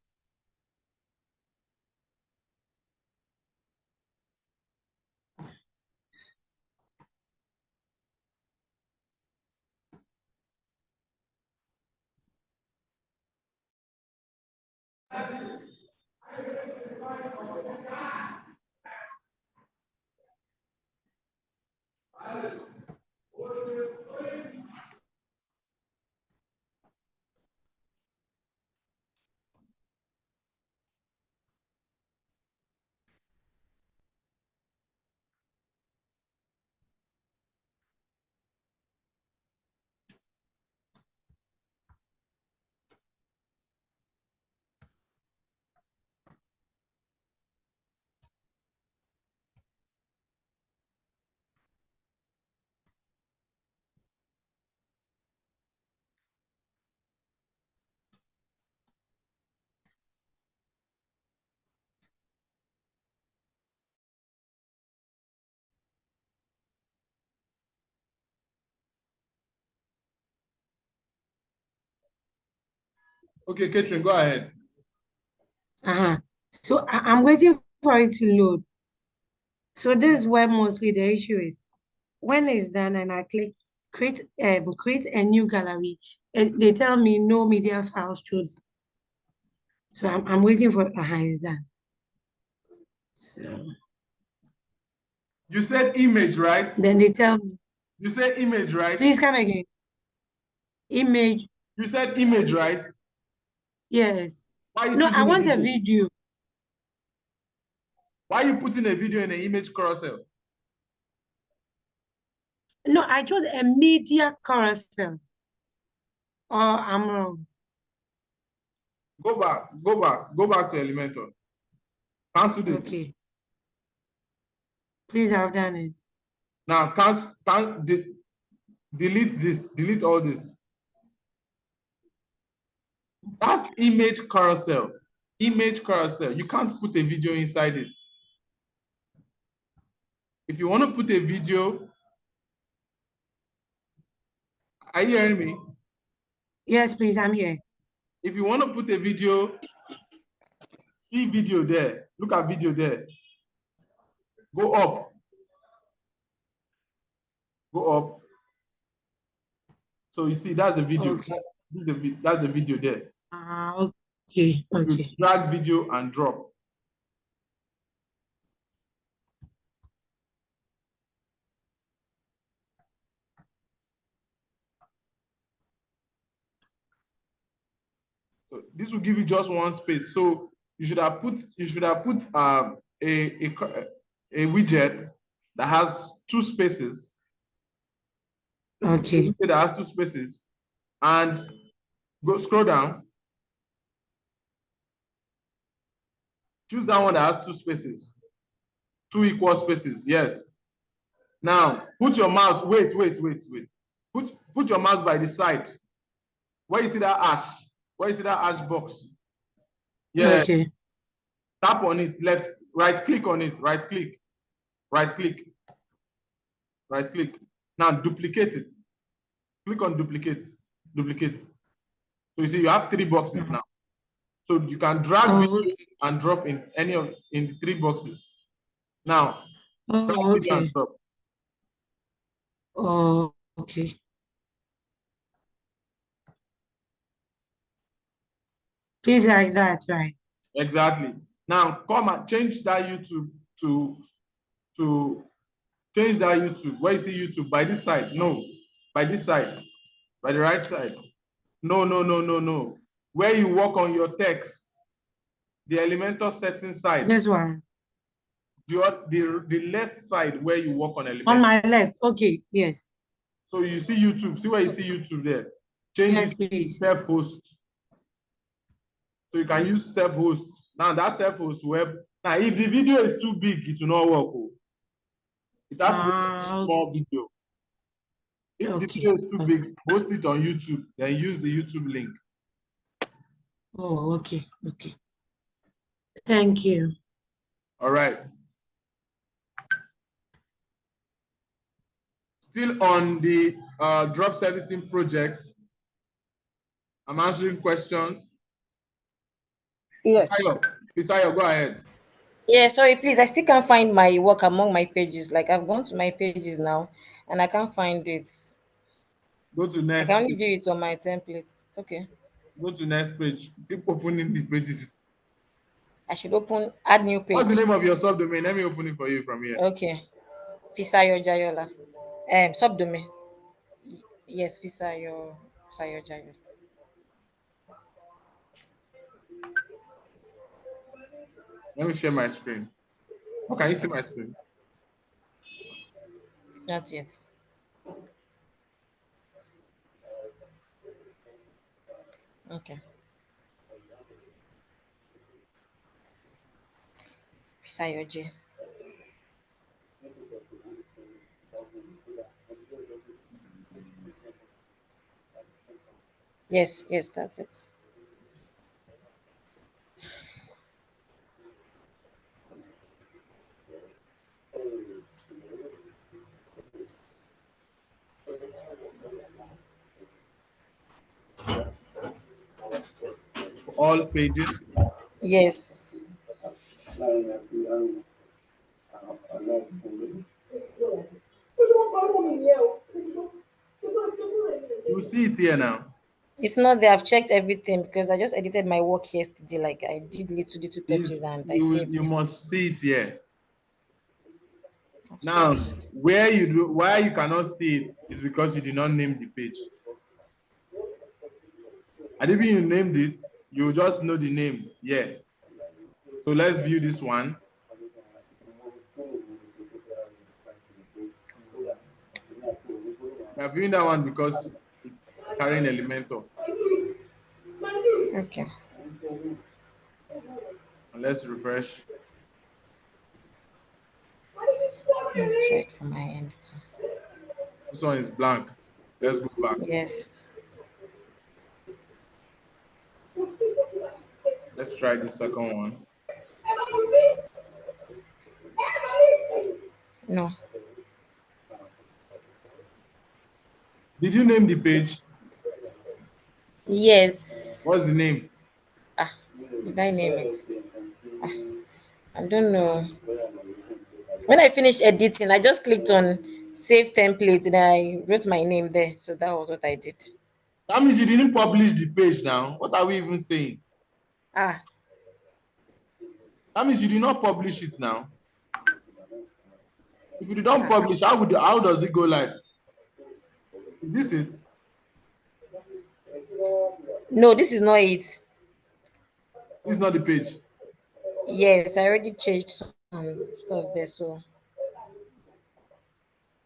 [SPEAKER 1] Okay, Catherine, go ahead.
[SPEAKER 8] so I'm waiting for it to load. So this is where mostly the issue is. When it's done and I click create a new gallery, and they tell me no media files chosen. So I'm waiting for it's done. So
[SPEAKER 1] You said image, right?
[SPEAKER 8] then they tell me.
[SPEAKER 1] You said image, right?
[SPEAKER 8] Please come again. Image.
[SPEAKER 1] You said image, right?
[SPEAKER 8] Yes.
[SPEAKER 1] Why are you
[SPEAKER 8] No, I
[SPEAKER 1] choosing
[SPEAKER 8] want a
[SPEAKER 1] video?
[SPEAKER 8] video.
[SPEAKER 1] Why are you putting a video in an image carousel?
[SPEAKER 8] No, I chose a media carousel. Or I'm wrong.
[SPEAKER 1] Go back to Elementor. Cancel this.
[SPEAKER 8] Okay. Please, I've done it.
[SPEAKER 1] Now, delete this, delete all this. That's image carousel. Image carousel. You can't put a video inside it. If you want to put a video, are you hearing me?
[SPEAKER 8] Yes, please, I'm here.
[SPEAKER 1] If you want to put a video, see video there. Look at video there. Go up. Go up. So you see, that's a video.
[SPEAKER 8] Okay.
[SPEAKER 1] That's a video there.
[SPEAKER 8] Okay.
[SPEAKER 1] You drag video and drop. So this will give you just one space. So you should have put a widget that has two spaces.
[SPEAKER 8] Okay.
[SPEAKER 1] That has two spaces, and go scroll down. Choose that one that has two spaces, two equal spaces. Yes. Now put your mouse. Wait. Put your mouse by the side. Where you see that ash? Where you see that ash box? Yeah.
[SPEAKER 8] Okay.
[SPEAKER 1] Tap on it. Left. Right click on it. Right click. Right click. Right click. Now duplicate it. Click on duplicate. Duplicate. So you see you have three boxes now. So you can drag video and drop in any of the three boxes. Now, drag video and drop.
[SPEAKER 8] Oh, okay. Please, like that, right?
[SPEAKER 1] Exactly. Now come and change that YouTube to to change that YouTube. Where you see YouTube, by this side, no. By this side, by the right side. No, no, no, no, no. Where you work on your text, the Elementor setting side.
[SPEAKER 8] This one.
[SPEAKER 1] The left side where you work on Elementor.
[SPEAKER 8] On my left, okay, yes.
[SPEAKER 1] So you see YouTube, see where you see YouTube there. Change
[SPEAKER 8] Yes,
[SPEAKER 1] it
[SPEAKER 8] please.
[SPEAKER 1] to self-host. So you can use self-host. Now that self-host web. Now if the video is too big, it will not work. Oh. It has to be a small video. If the video is too big, post it on YouTube, then use the YouTube link.
[SPEAKER 8] Oh, okay, okay. Thank you.
[SPEAKER 1] All right. Still on the drop servicing project, I'm answering questions.
[SPEAKER 7] Yes.
[SPEAKER 1] Fisayo, go ahead.
[SPEAKER 5] Yeah, sorry, please. I still can't find my work among my pages. Like I've gone to my pages now and I can't find it.
[SPEAKER 1] Go to next.
[SPEAKER 5] I can only view it on my template. Okay.
[SPEAKER 1] Go to next page. Keep opening the pages.
[SPEAKER 5] I should add new page.
[SPEAKER 1] What's the name of your subdomain? Let me open it for you from here.
[SPEAKER 5] Okay. Fisayo Jayola. Subdomain. Yes, Fisayo Jayola.
[SPEAKER 1] Let me share my screen. Oh, can you see my screen?
[SPEAKER 5] Not yet. Okay. Fisayo J. Yes, that's it.
[SPEAKER 1] All pages?
[SPEAKER 5] Yes.
[SPEAKER 1] You see it here now.
[SPEAKER 5] It's not there. I've checked everything because I just edited my work yesterday. Like I did little touches and I saved.
[SPEAKER 1] You must see it here. Now, why you cannot see it is because you did not name the page. And if you named it, you just know the name. Yeah. So let's view this one. We are viewing that one because it's carrying Elementor.
[SPEAKER 5] Okay.
[SPEAKER 1] And let's refresh.
[SPEAKER 5] I'll try it from my end too.
[SPEAKER 1] This one is blank. Let's go back.
[SPEAKER 5] Yes.
[SPEAKER 1] Let's try the second one.
[SPEAKER 5] No.
[SPEAKER 1] Did you name the page?
[SPEAKER 5] Yes.
[SPEAKER 1] What's the name?
[SPEAKER 5] Did I name it? I don't know. When I finished editing, I just clicked on save template and I wrote my name there. So that was what I did.
[SPEAKER 1] That means you didn't publish the page now. What are we even saying? That means you did not publish it now. If you don't publish, how does it go live? Is this it?
[SPEAKER 5] No, this is not it.
[SPEAKER 1] This is not the page.
[SPEAKER 5] Yes, I already changed some stuff there. So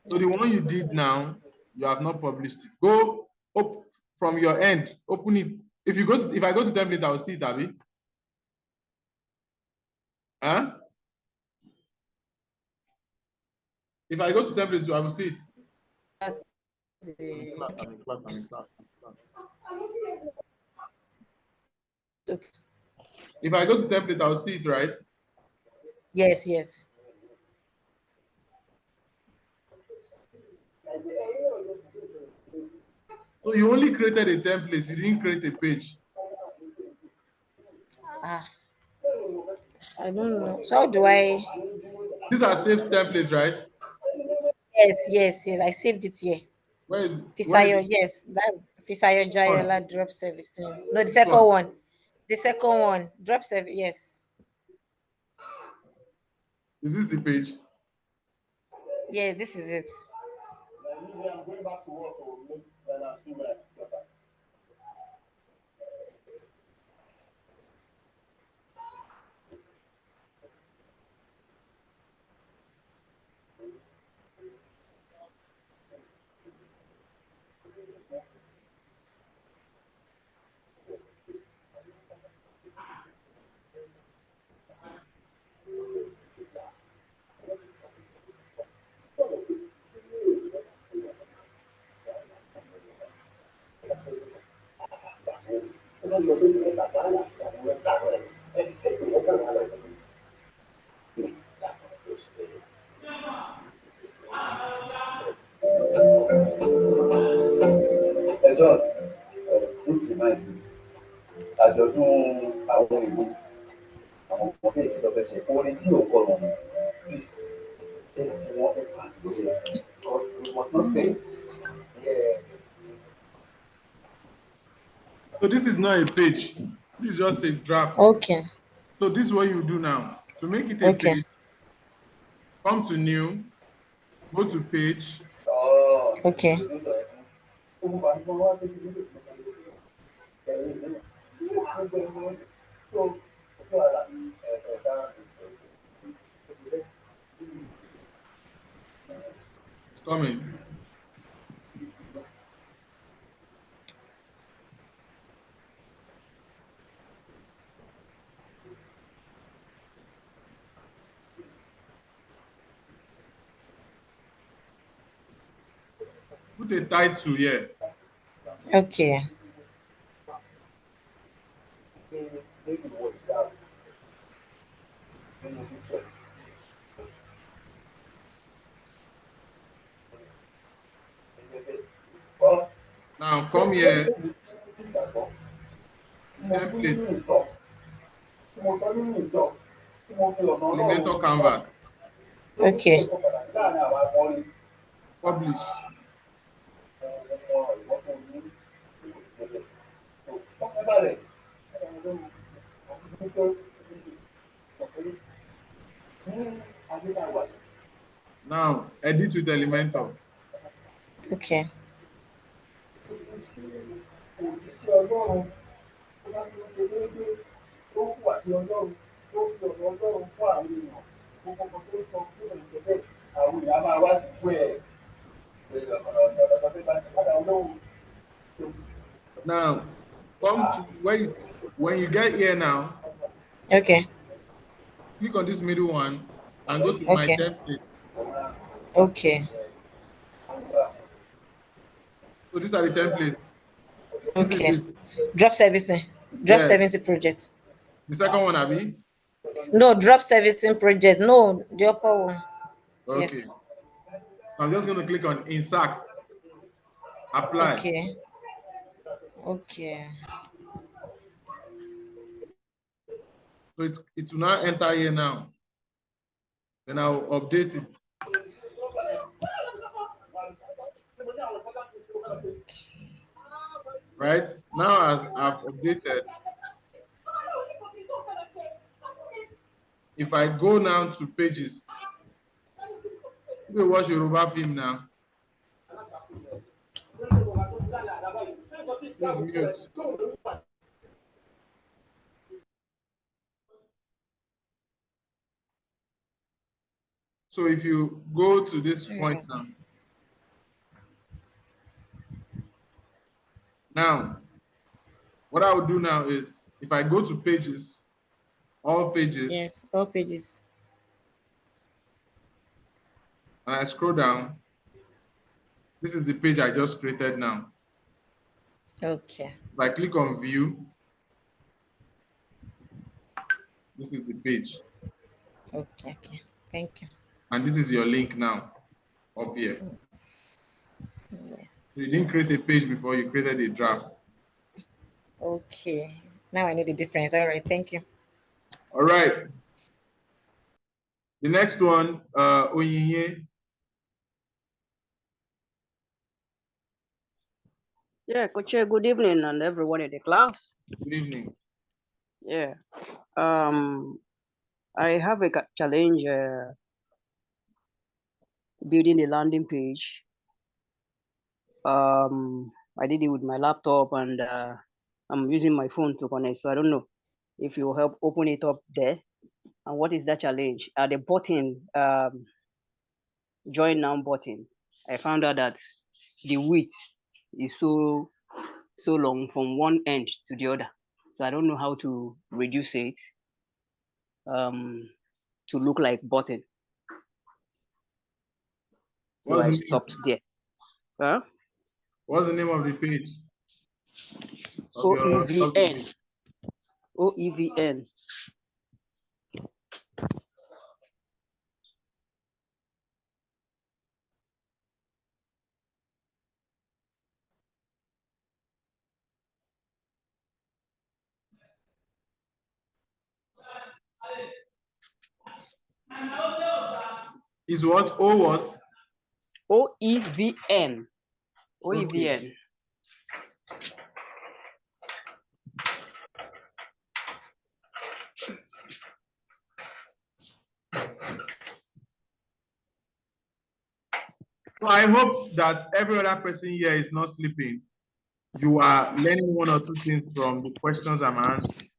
[SPEAKER 1] the one you did now, you have not published it. Go up from your end, open it. If I go to template, I will see it, Abby. Huh? If I go to template, I will see it. I'm in class.
[SPEAKER 5] Okay.
[SPEAKER 1] If I go to template, I'll see it, right?
[SPEAKER 5] Yes.
[SPEAKER 1] So you only created a template, you didn't create a page.
[SPEAKER 5] I don't know. So how do I?
[SPEAKER 1] These are saved templates, right?
[SPEAKER 5] Yes. I saved it here.
[SPEAKER 1] Where is it?
[SPEAKER 5] Fisayo, yes, that's Fisayo Jayola drop servicing. No, the second one. The second one. Drop service, yes.
[SPEAKER 1] Is this the page?
[SPEAKER 5] Yes, this is it.
[SPEAKER 9] John, this reminds me. Àjọ̀dún àwọn ìlú àwọn ọmọ kéèké tó fẹ́ ṣe orin tí ò kọ wọn please jẹ́ kí wọ́n expand lórí ẹ̀ because we must not fail. Yeah.
[SPEAKER 1] So this is not a page. This is just a draft.
[SPEAKER 5] Okay.
[SPEAKER 1] So this is what you do now. To make it a page, come to new, go to page.
[SPEAKER 9] Oh.
[SPEAKER 5] Okay.
[SPEAKER 1] It's coming. Put a title here.
[SPEAKER 5] Okay.
[SPEAKER 1] Now come here. Template. Elementor canvas.
[SPEAKER 5] Okay.
[SPEAKER 1] Publish. Now edit with Elementor.
[SPEAKER 5] Okay.
[SPEAKER 1] Now come to where you see, when you get here now.
[SPEAKER 5] Okay.
[SPEAKER 1] Click on this middle one and go to my templates.
[SPEAKER 5] Okay.
[SPEAKER 1] So these are the templates.
[SPEAKER 5] Okay. Drop servicing. Drop servicing project.
[SPEAKER 1] The second one, Abby?
[SPEAKER 5] No, drop servicing project. No, the upper one.
[SPEAKER 1] Okay.
[SPEAKER 5] Yes.
[SPEAKER 1] I'm just going to click on insert. Apply.
[SPEAKER 5] Okay. Okay.
[SPEAKER 1] So it will now enter here now. Then I'll update it. Right now, as I've updated, if I go now to pages, we watch Yoruba film now. Please mute. So if you go to this point now, what I will do now is if I go to pages, all pages.
[SPEAKER 5] Yes, all pages.
[SPEAKER 1] And I scroll down. This is the page I just created now.
[SPEAKER 5] Okay.
[SPEAKER 1] If I click on view, this is the page.
[SPEAKER 5] Okay. Thank you.
[SPEAKER 1] And this is your link now, up here.
[SPEAKER 5] Yeah.
[SPEAKER 1] You didn't create a page before, you created a draft.
[SPEAKER 5] Okay. Now I know the difference. All right. Thank you.
[SPEAKER 1] All right. The next one, Oyinye.
[SPEAKER 10] Yeah, Coach, good evening and everyone in the class.
[SPEAKER 1] Good evening.
[SPEAKER 10] Yeah. I have a challenge building the landing page. I did it with my laptop, and I'm using my phone to connect. So I don't know if you help open it up there. And what is that challenge? The button, join now button. I found out that the width is so long from one end to the other. So I don't know how to reduce it to look like button. So I stopped there. Huh?
[SPEAKER 1] What's the name of the page?
[SPEAKER 10] OEVN. OEVN.
[SPEAKER 1] Is what? O what?
[SPEAKER 10] OEVN. OEVN.
[SPEAKER 1] Okay. So I hope that every other person here is not sleeping. You are learning one or two things from the questions I'm answering.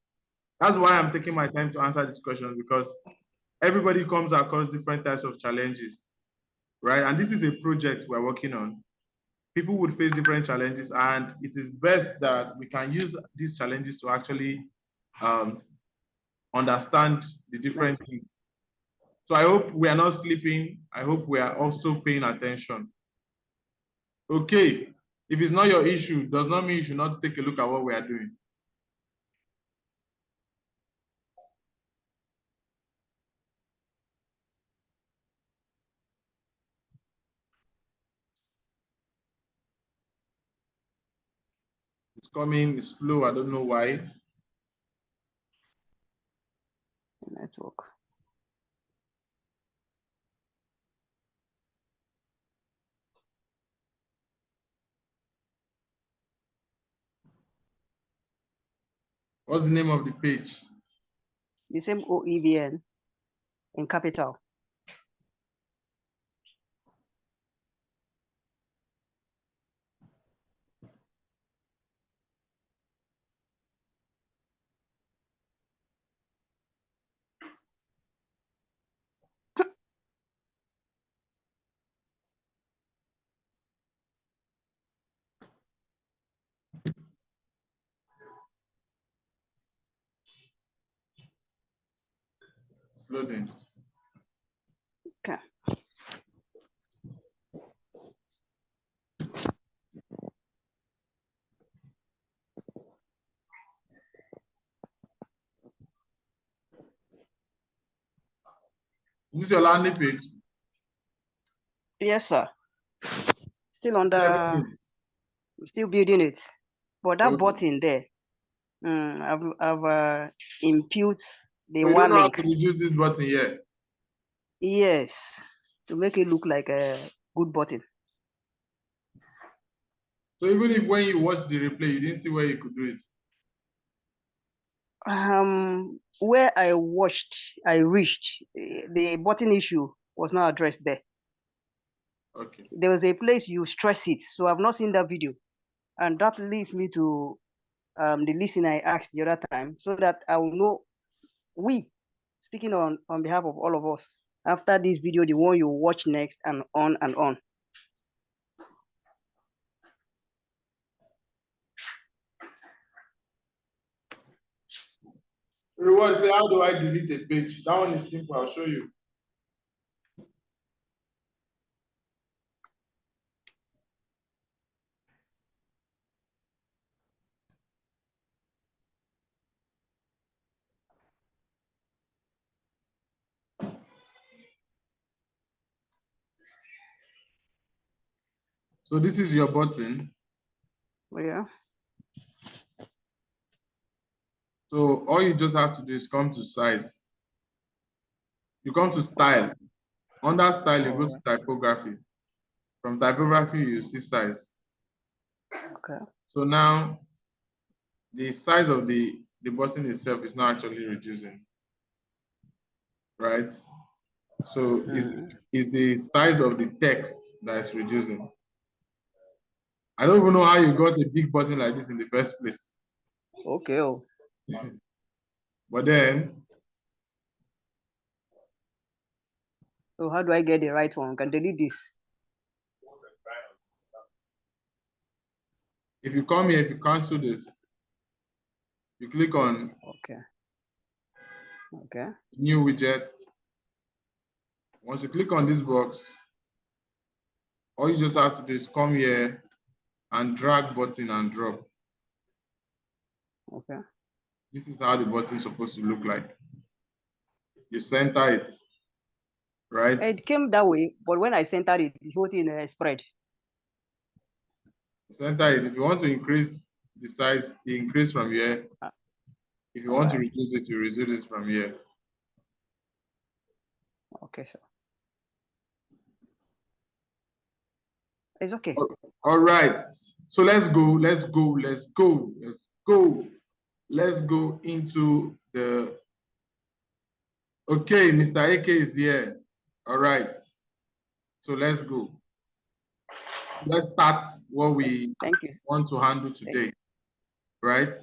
[SPEAKER 1] That's why I'm taking my time to answer these questions, because everybody comes across different types of challenges, right? And this is a project we're working on. People would face different challenges, and it is best that we can use these challenges to actually understand the different things. So I hope we are not sleeping. I hope we are also paying attention. Okay, if it's not your issue, does not mean you should not take a look at what we are doing. It's coming slow, I don't know why.
[SPEAKER 10] Network.
[SPEAKER 1] What's the name of the page?
[SPEAKER 10] The same OEVN in capital.
[SPEAKER 1] It's loading.
[SPEAKER 10] Okay.
[SPEAKER 1] Is this your landing page?
[SPEAKER 10] Yes, sir. Still under, still building it. But that button there, I've impute the
[SPEAKER 1] So you
[SPEAKER 10] one
[SPEAKER 1] don't know how
[SPEAKER 10] link.
[SPEAKER 1] to reduce this button here?
[SPEAKER 10] Yes, to make it look like a good button.
[SPEAKER 1] So even if when you watch the replay, you didn't see where you could do it?
[SPEAKER 10] Where I reached, the button issue was not addressed there.
[SPEAKER 1] Okay.
[SPEAKER 10] There was a place you stress it, so I've not seen that video, and that leads me to the listener I asked the other time, so that I will know. We, speaking on behalf of all of us, after this video, the one you watch next, and on and on.
[SPEAKER 1] Reward say, how do I delete a page? That one is simple, I'll show you. So this is your button.
[SPEAKER 10] Yeah.
[SPEAKER 1] So all you just have to do is come to size. You come to style. Under style, you go to typography. From typography, you see size.
[SPEAKER 10] Okay.
[SPEAKER 1] So now the size of the button itself is not actually reducing, right? So it's the size of the text that is reducing. I don't even know how you got a big button like this in the first place.
[SPEAKER 10] Okay. Oh.
[SPEAKER 1] But then,
[SPEAKER 10] so how do I get the right one? Can delete this?
[SPEAKER 1] if you come here, if you cancel this, you click on new widget. Once you click on this box, all you just have to do is come here and drag button and drop.
[SPEAKER 10] Okay.
[SPEAKER 1] This is how the button is supposed to look like. You center it, right?
[SPEAKER 10] It came that way, but when I centered it, it's put in a spread.
[SPEAKER 1] Center it. If you want to increase the size, you increase from here. If you want to reduce it, you reduce it from here.
[SPEAKER 10] Okay, sir. It's okay.
[SPEAKER 1] All right. So let's go. Let's go into the. Okay, Mr. AK is here. All right. So let's go. Let's start what we want to handle today. Right?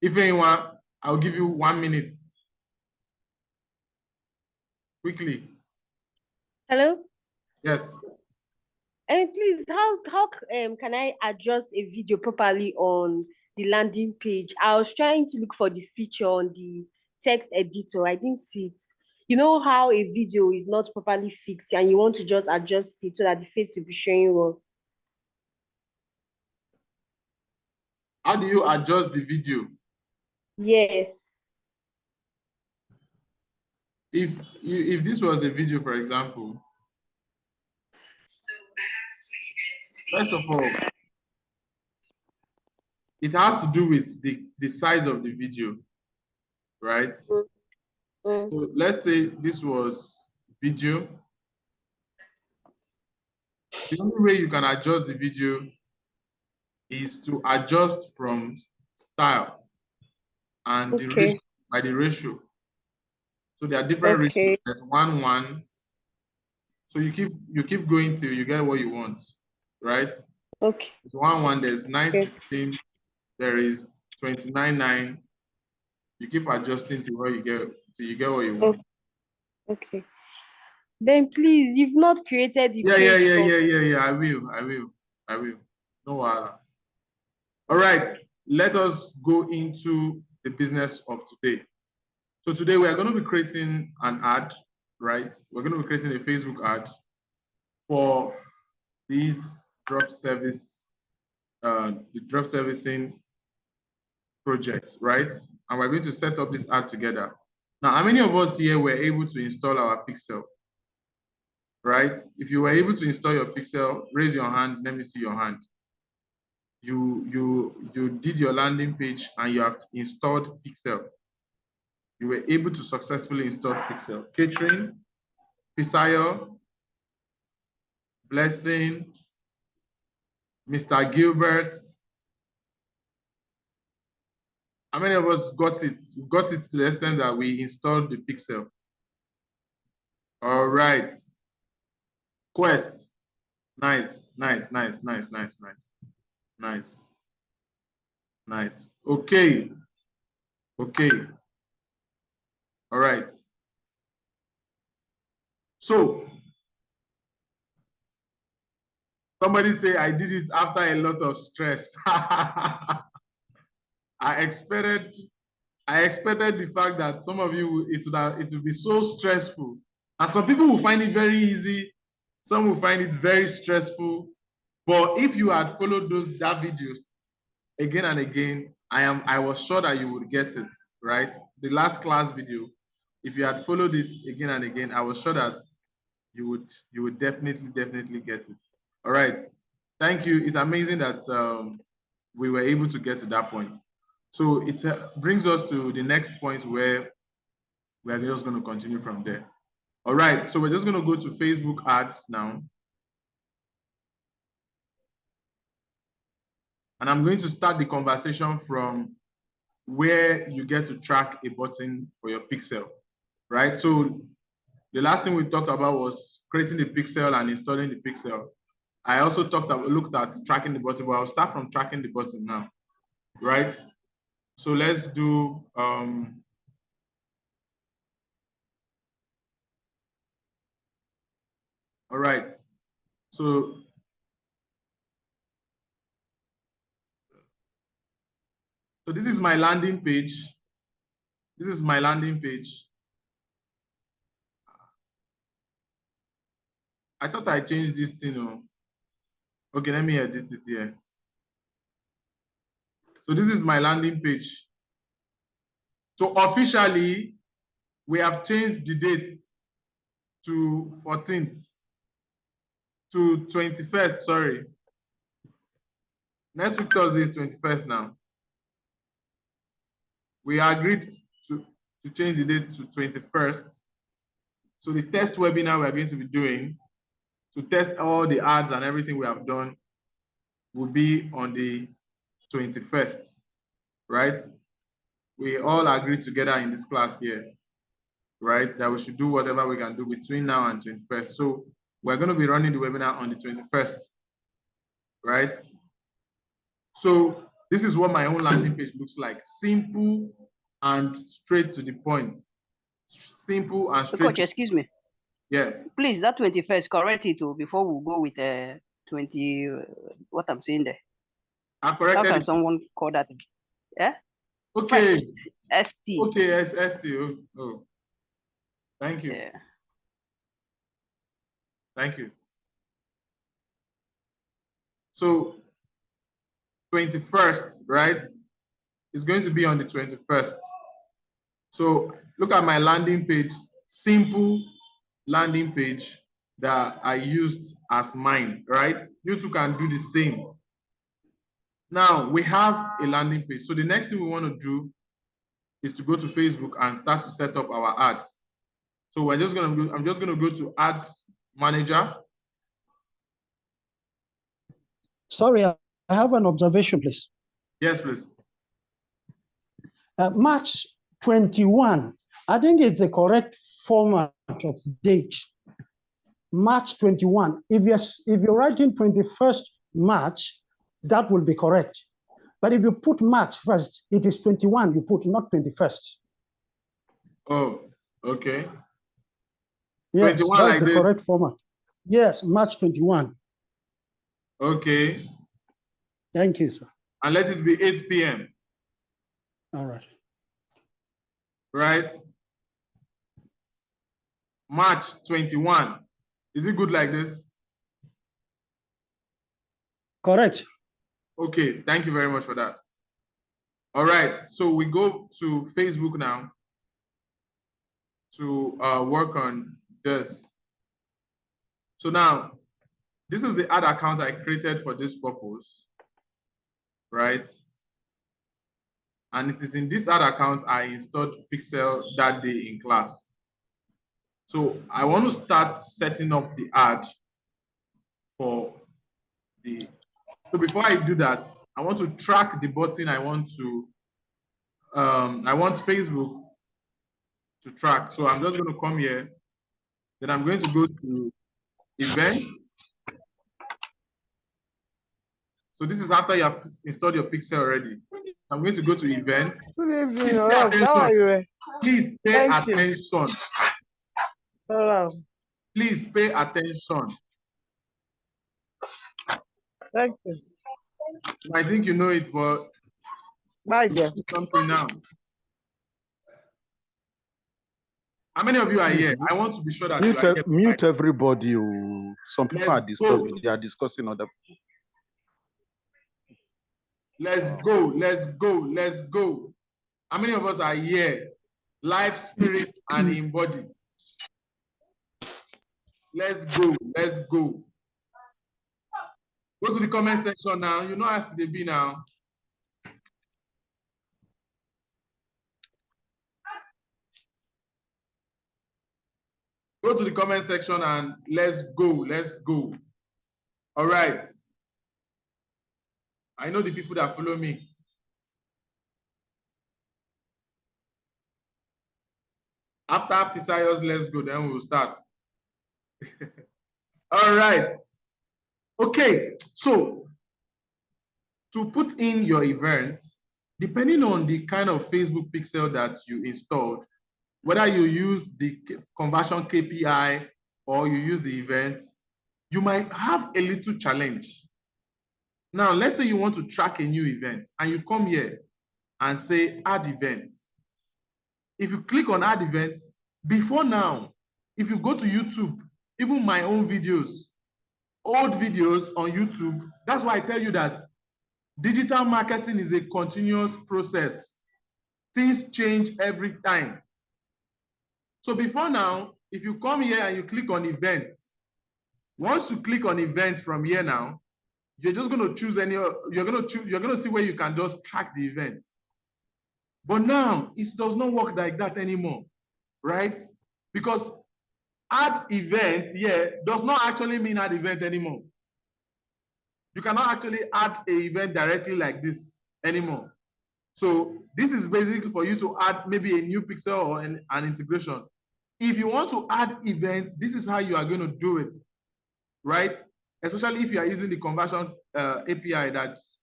[SPEAKER 1] If anyone, I'll give you 1 minute. Quickly.
[SPEAKER 4] Hello?
[SPEAKER 1] Yes.
[SPEAKER 4] And please, how can I adjust a video properly on the landing page? I was trying to look for the feature on the text editor. I didn't see it. You know how a video is not properly fixed and you want to just adjust it so that the face will be showing well.
[SPEAKER 1] How do you adjust the video?
[SPEAKER 4] Yes.
[SPEAKER 1] If this was a video, for example, first of all, it has to do with the size of the video, right? So let's say this was video. The only way you can adjust the video is to adjust from style and the ratio, by the ratio. So there are different ratios. There's 1:1. So you keep going till you get what you want, right?
[SPEAKER 4] Okay.
[SPEAKER 1] There's 1:1. There's 9:16. There is 29:9. You keep adjusting till you get what you want.
[SPEAKER 4] Okay. Then please, you've not created the page.
[SPEAKER 1] Yeah. I will. No worries. All right. Let us go into the business of today. So today we are going to be creating an ad, right? We're going to be creating a Facebook ad for this drop service, the drop servicing project, right? And we're going to set up this ad together. Now, how many of us here were able to install our Pixel? Right? If you were able to install your Pixel, raise your hand. Let me see your hand. You did your landing page and you have installed Pixel. You were able to successfully install Pixel. Catherine, Pisayo, Blessing, Mr. Gilbert. How many of us got it? We got it to the extent that we installed the Pixel. All right. Quest. Nice. Okay. All right. So somebody say I did it after a lot of stress. I expected the fact that some of you it would be so stressful. And some people will find it very easy. Some will find it very stressful. But if you had followed that videos again and again, I was sure that you would get it, right? The last class video, if you had followed it again and again, I was sure that you would definitely get it. All right. Thank you. It's amazing that we were able to get to that point. So it brings us to the next point where we are just going to continue from there. All right, so we're just going to go to Facebook ads now. And I'm going to start the conversation from where you get to track a button for your Pixel, right? So The last thing we talked about was creating the pixel and installing the pixel. I also looked at tracking the button, but I'll start from tracking the button now, right? So let's do, all right. So this is my landing page. This is my landing page. I thought I changed this thing. Okay, let me edit it here. So this is my landing page. So officially, we have changed the date to 14th, to 21st, sorry. Next week Thursday is 21st now. We agreed to change the date to 21st. So the test webinar we're going to be doing to test all the ads and everything we have done will be on the 21st, right? We all agreed together in this class here, right, that we should do whatever we can do between now and 21st. So we're going to be running the webinar on the 21st, right? So this is what my own landing page looks like. Simple and straight to the point. Simple and straight.
[SPEAKER 10] Coach, excuse me.
[SPEAKER 1] Yeah.
[SPEAKER 10] Please, that 21st, correct it before we go with 20, what I'm saying there.
[SPEAKER 1] I corrected.
[SPEAKER 10] How can
[SPEAKER 1] it.
[SPEAKER 10] someone call that? Yeah?
[SPEAKER 1] Okay.
[SPEAKER 10] First, ST.
[SPEAKER 1] Okay, ST. Oh. Thank you.
[SPEAKER 10] Yeah.
[SPEAKER 1] Thank you. So 21st, right? It's going to be on the 21st. So look at my landing page, simple landing page that I used as mine, right? You two can do the same. Now we have a landing page. So the next thing we want to do is to go to Facebook and start to set up our ads. So I'm just gonna go to Ads Manager.
[SPEAKER 11] Sorry, I have an observation, please.
[SPEAKER 1] Yes, please.
[SPEAKER 11] March 21, I think it's the correct format of date. March 21. If you're writing 21st March, that will be correct. But if you put March first, it is 21 you put, not 21st.
[SPEAKER 1] Oh, okay.
[SPEAKER 11] Yes,
[SPEAKER 1] 21
[SPEAKER 11] that's
[SPEAKER 1] like
[SPEAKER 11] the
[SPEAKER 1] this.
[SPEAKER 11] correct format. Yes, March 21.
[SPEAKER 1] Okay.
[SPEAKER 11] Thank you, sir.
[SPEAKER 1] And let it be 8 p.m.
[SPEAKER 11] All right.
[SPEAKER 1] Right? March 21. Is it good like this?
[SPEAKER 11] Correct.
[SPEAKER 1] Okay, thank you very much for that. All right, so we go to Facebook now to work on this. So now, this is the ad account I created for this purpose, right? And it is in this ad account I installed Pixel that day in class. So I want to start setting up the ad for the, so before I do that, I want to track the button I want Facebook to track. So I'm just going to come here, then I'm going to go to events. So this is after you have installed your Pixel already. I'm going to go to events.
[SPEAKER 12] Good evening.
[SPEAKER 1] Please pay attention.
[SPEAKER 12] How are you?
[SPEAKER 1] Please pay
[SPEAKER 12] Thank you.
[SPEAKER 1] attention.
[SPEAKER 12] Hello.
[SPEAKER 1] Please pay attention.
[SPEAKER 12] Thank you.
[SPEAKER 1] I think you know it, but
[SPEAKER 12] Bye, dear.
[SPEAKER 1] something now. How many of you are here? I want to be sure that you are here.
[SPEAKER 13] Mute everybody. Some people are discussing. They are discussing other.
[SPEAKER 1] Let's go. Let's go. Let's go. How many of us are here? Life, spirit, and in body. Let's go. Let's go. Go to the comment section now. You know how they be now. Go to the comment section and let's go. Let's go. All right. I know the people that follow me. After Fisayos, let's go, then we'll start. All right. Okay, so to put in your event, depending on the kind of Facebook pixel that you installed, whether you use the conversion KPI or you use the event, you might have a little challenge. Now, let's say you want to track a new event and you come here and say add events. If you click on add events, before now, if you go to YouTube, even my own videos, old videos on YouTube, that's why I tell you that digital marketing is a continuous process. Things change every time. So before now, if you come here and you click on events, once you click on events from here now, you're just going to choose you're going to see where you can just track the events. But now it does not work like that anymore, right? Because add event here does not actually mean add event anymore. You cannot actually add an event directly like this anymore. So this is basically for you to add maybe a new pixel or an integration. If you want to add events, this is how you are going to do it, right? Especially if you are using the conversion API, that's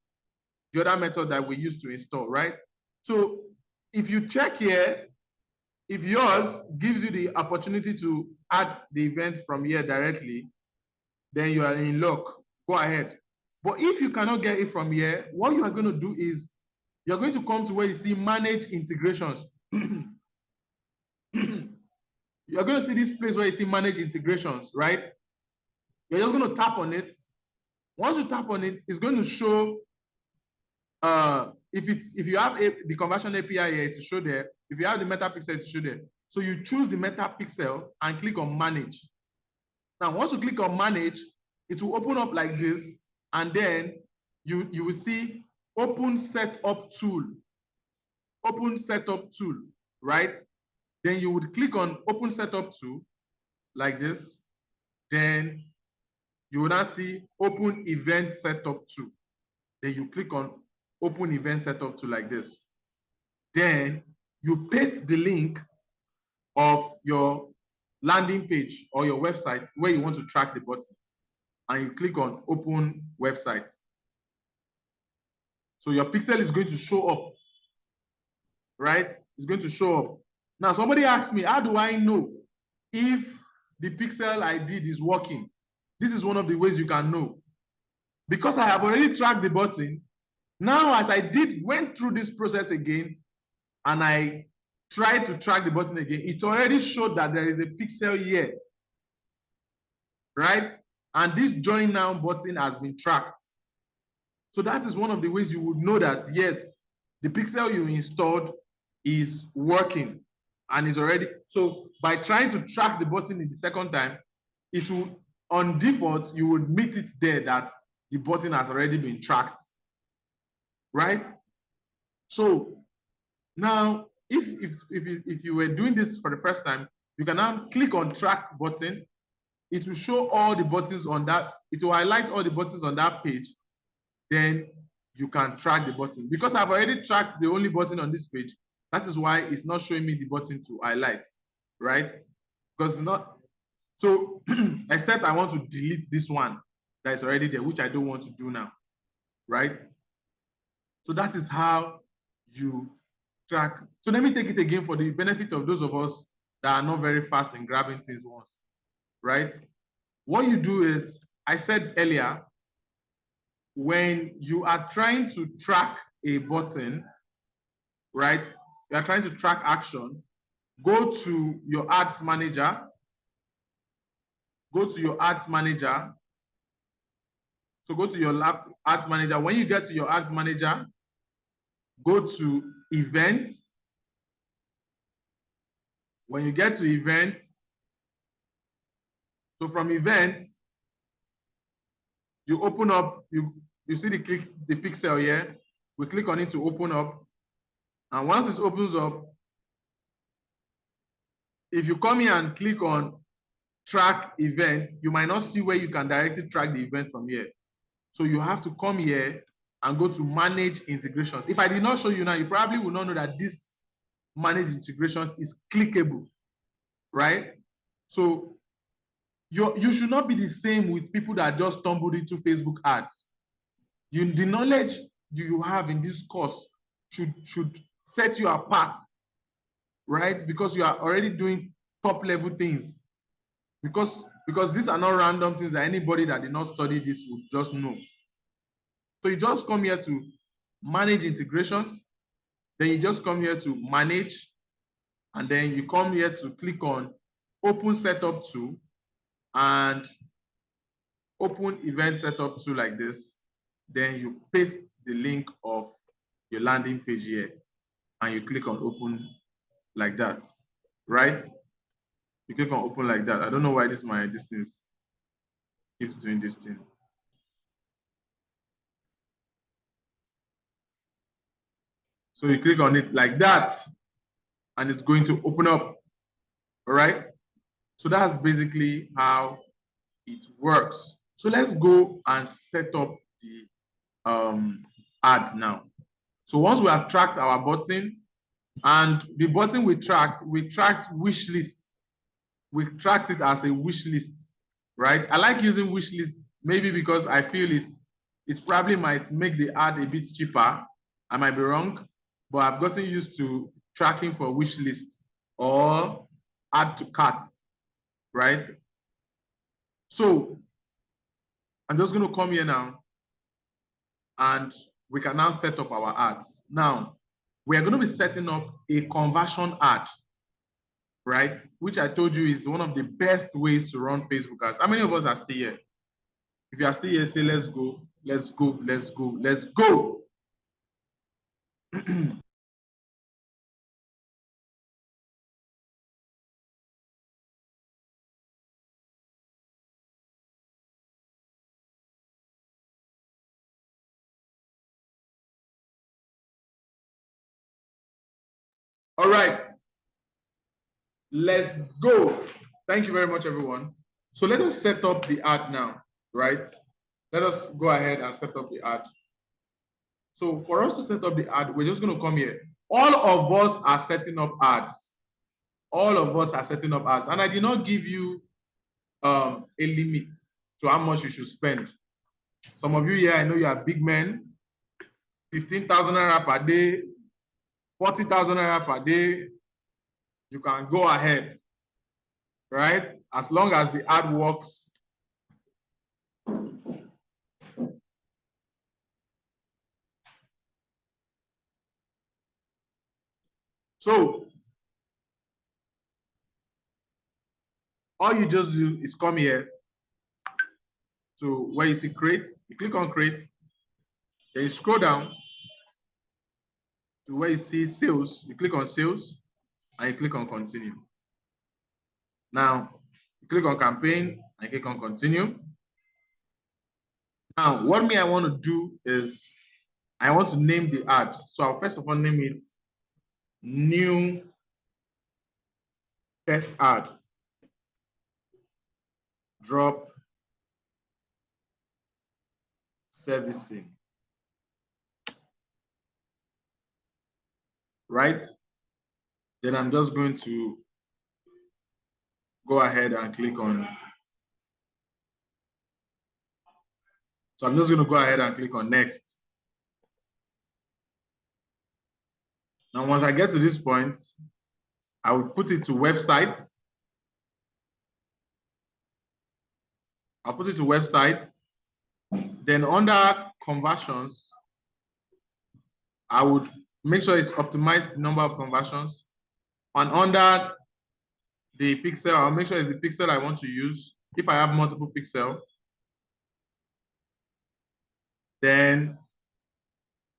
[SPEAKER 1] the other method that we use to install, right? So if you check here, if yours gives you the opportunity to add the event from here directly, then you are in luck. Go ahead. But if you cannot get it from here, what you are going to do is you're going to come to where you see manage integrations. You're going to see this place where you see manage integrations, right? You're just going to tap on it. Once you tap on it, it's going to show if you have the conversion API here to show there, if you have the metapixel to show there. So you choose the metapixel and click on manage. Now, once you click on manage, it will open up like this, and then you will see open setup tool. Open setup tool, right? Then you would click on open setup tool like this. Then you will now see open event setup tool. Then you click on open event setup tool like this. Then you paste the link of your landing page or your website where you want to track the button, and you click on open website. So your pixel is going to show up, right? It's going to show up. Now, somebody asked me, how do I know if the pixel I did is working? This is one of the ways you can know. Because I have already tracked the button, now as I went through this process again, and I tried to track the button again, it already showed that there is a pixel here, right? And this join now button has been tracked. So that is one of the ways you would know that, yes, the pixel you installed is working and is already. So by trying to track the button in the second time, it will, on default, you would meet it there that the button has already been tracked, right? So now, if you were doing this for the first time, you can now click on track button. It will show all the buttons on that. It will highlight all the buttons on that page. Then you can track the button. Because I've already tracked the only button on this page, that is why it's not showing me the button to highlight, right? Because it's not. So except I want to delete this one that is already there, which I don't want to do now, right? So that is how you track. So let me take it again for the benefit of those of us that are not very fast in grabbing things once, right? What you do is, I said earlier, when you are trying to track a button, right? You are trying to track action, go to your ads manager. Go to your ads manager. So go to your ads manager. When you get to your ads manager, go to events. When you get to events, so from events, you open up, you see the pixel here. We click on it to open up. And once it opens up, if you come here and click on track event, you might not see where you can directly track the event from here. So you have to come here and go to manage integrations. If I did not show you now, you probably will not know that this manage integrations is clickable. right? So you should not be the same with people that just stumbled into Facebook ads. The knowledge you have in this course should set you apart, right? Because you are already doing top level things. Because these are not random things that anybody that did not study this would just know. So you just come here to manage integrations, then you just come here to manage, and then you come here to click on open setup tool and open event setup tool like this. Then you paste the link of your landing page here and you click on open like that, right? You click on open like that. I don't know why this keeps doing this thing. So you click on it like that and it's going to open up, all right? So that's basically how it works. So let's go and set up the ad now. So once we have tracked our button, and the button we tracked wish list. We tracked it as a wish list, right? I like using wish list maybe because I feel it's probably might make the ad a bit cheaper. I might be wrong, but I've gotten used to tracking for wish list or add to cart, right? So I'm just going to come here now and we can now set up our ads. Now, we are going to be setting up a conversion ad, right? Which I told you is one of the best ways to run Facebook ads. How many of us are still here? If you are still here, say, let's go, let's go, let's go, let's go. All right, let's go. Thank you very much, everyone. So let us set up the ad now, right? Let us go ahead and set up the ad. So for us to set up the ad, we're just going to come here. All of us are setting up ads. All of us are setting up ads. And I did not give you a limit to how much you should spend. Some of you here, I know you are big men. 15,000 naira per day, 40,000 naira per day. You can go ahead, right? As long as the ad works. So all you just do is come here to where you see create. You click on create. Then you scroll down to where you see sales. You click on sales and you click on continue. Now, you click on campaign and you click on continue. Now, what I want to do is I want to name the ad. So I'll first of all name it new test ad. Drop servicing. Right? Then I'm just going to go ahead and click on. So I'm just going to go ahead and click on next. Now, once I get to this point, I will put it to website. I'll put it to website. Then under conversions, I would make sure it's optimized the number of conversions. And under the pixel, I'll make sure it's the pixel I want to use. If I have multiple pixels, then